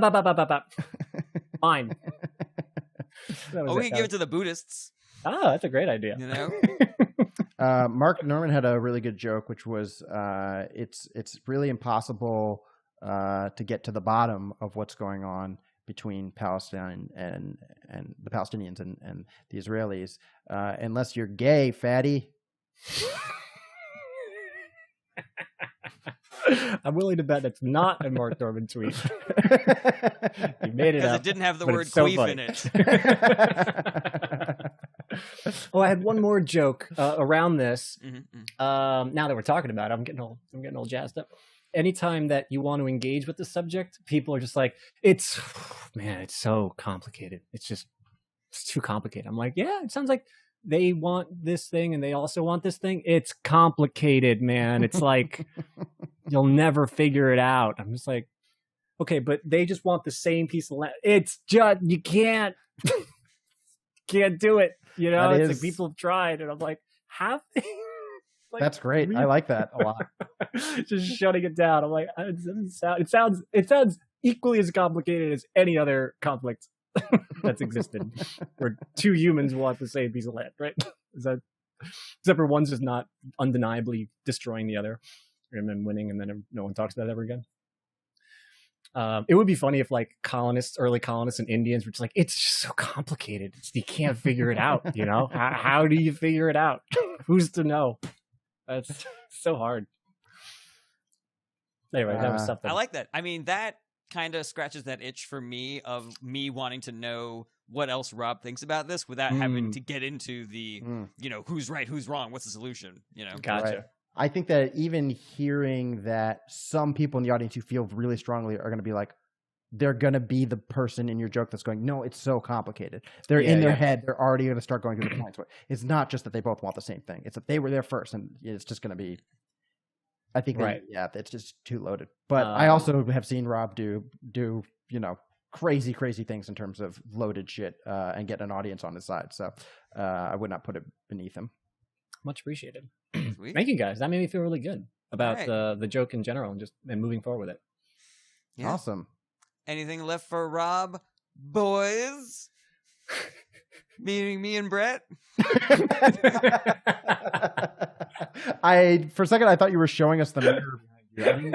S1: We can give it to the Buddhists.
S3: Oh, that's a great idea.
S1: You know?
S2: Mark Norman had a really good joke, which was it's really impossible to get to the bottom of what's going on between Palestine and the Palestinians and the Israelis unless you're gay, fatty.
S3: I'm willing to bet that's not a Mark Norman tweet. You made it
S1: Because
S3: up.
S1: it didn't have the
S3: but
S1: word
S3: it's so
S1: queef
S3: funny.
S1: in it.
S3: Oh, I had one more joke around this.
S1: Mm-hmm.
S3: Now that we're talking about it, I'm getting all jazzed up. Anytime that you want to engage with the subject, people are just like, it's so complicated. It's too complicated. I'm like, yeah, it sounds like they want this thing and they also want this thing. It's complicated, man. It's like, you'll never figure it out. I'm just like, okay, but they just want the same piece of land. It's just, you can't do it. You know, it's like people have tried and I'm like, have they? Like,
S2: that's great.
S3: really?
S2: I like that a lot.
S3: Just shutting it down. I'm like, it sounds equally as complicated as any other conflict that's existed, where two humans want the same piece of land, right? Except for one's just not undeniably destroying the other, and then winning, and then no one talks about it ever again. It would be funny if like early colonists and Indians were just like, it's just so complicated. You can't figure it out. You know, how do you figure it out? Who's to know? That's so hard. Anyway, that was something.
S1: I like that. I mean, that kind of scratches that itch for me of me wanting to know what else Rob thinks about this without having to get into the, you know, who's right, who's wrong, what's the solution, you know?
S3: Gotcha.
S2: Right. I think that even hearing that some people in the audience who feel really strongly are going to be like, they're going to be the person in your joke that's going, no, it's so complicated. They're in their head. They're already going to start going through the points. It's not just that they both want the same thing. It's that they were there first, and it's just going to be, I think, it's just too loaded. But I also have seen Rob do, you know, crazy things in terms of loaded shit and get an audience on his side. So I would not put it beneath him.
S3: Much appreciated.
S1: Sweet.
S3: Thank you guys. That made me feel really good about the joke in general and moving forward with it.
S1: Yeah.
S2: Awesome.
S1: Anything left for Rob, boys? Meaning me and Brett?
S2: For a second, I thought you were showing us the mirror behind you.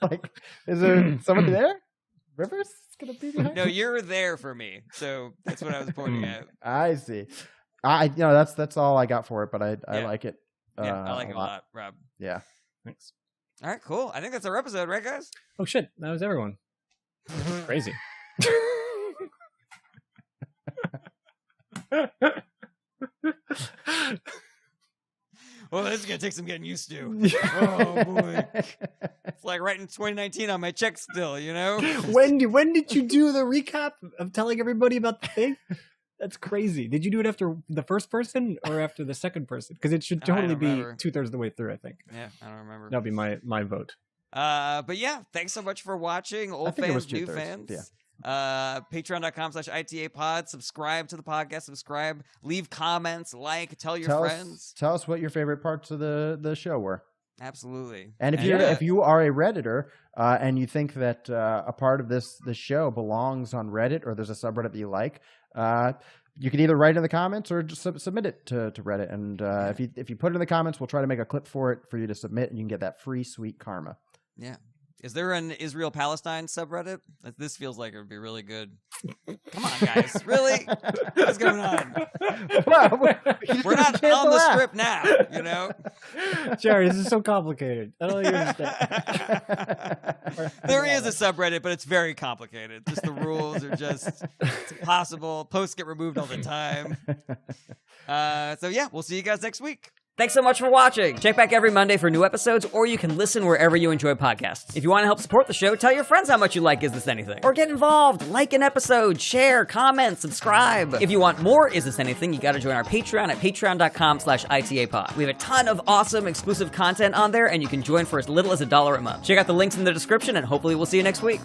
S2: Like, is there somebody there? Rivers is going to be behind
S1: No,
S2: you?
S1: you're there for me. So that's what I was pointing at.
S2: I see. That's all I got for it, but I like it.
S1: Yeah, I like it a lot, Rob.
S2: Yeah.
S3: Thanks.
S1: All right, cool. I think that's our episode, right, guys?
S3: Oh shit, that was everyone. Crazy.
S1: Well, this is going to take some getting used to. Oh, boy. It's like writing 2019 on my check still, you know?
S3: When did you do the recap of telling everybody about the thing? That's crazy. Did you do it after the first person or after the second person? Because it should totally be 2/3 of the way through, I think.
S1: Yeah, I don't remember.
S3: That'll be my vote.
S1: But yeah, thanks so much for watching. Old fans, new fans.
S2: Yeah.
S1: Patreon.com/ITApod. Subscribe to the podcast. Subscribe. Leave comments. Tell your friends.
S2: Tell us what your favorite parts of the show were.
S1: Absolutely.
S2: And if you are a Redditor and you think that a part of this show belongs on Reddit, or there's a subreddit that you like, you can either write in the comments or just submit it to Reddit. And if you put it in the comments, we'll try to make a clip for you to submit, and you can get that free sweet karma.
S1: Yeah. Is there an Israel-Palestine subreddit? This feels like it would be really good. Come on, guys. Really? What's going on?
S2: Well,
S1: we're not on the script now, you know?
S3: Jerry, this is so complicated. I don't even understand.
S1: There is a subreddit, but it's very complicated. Just the rules are it's impossible. Posts get removed all the time. So yeah, we'll see you guys next week.
S5: Thanks so much for watching. Check back every Monday for new episodes, or you can listen wherever you enjoy podcasts. If you want to help support the show, tell your friends how much you like Is This Anything? Or get involved, like an episode, share, comment, subscribe. If you want more Is This Anything, you gotta join our Patreon at patreon.com/ITApod. We have a ton of awesome exclusive content on there, and you can join for as little as $1 a month. Check out the links in the description, and hopefully we'll see you next week.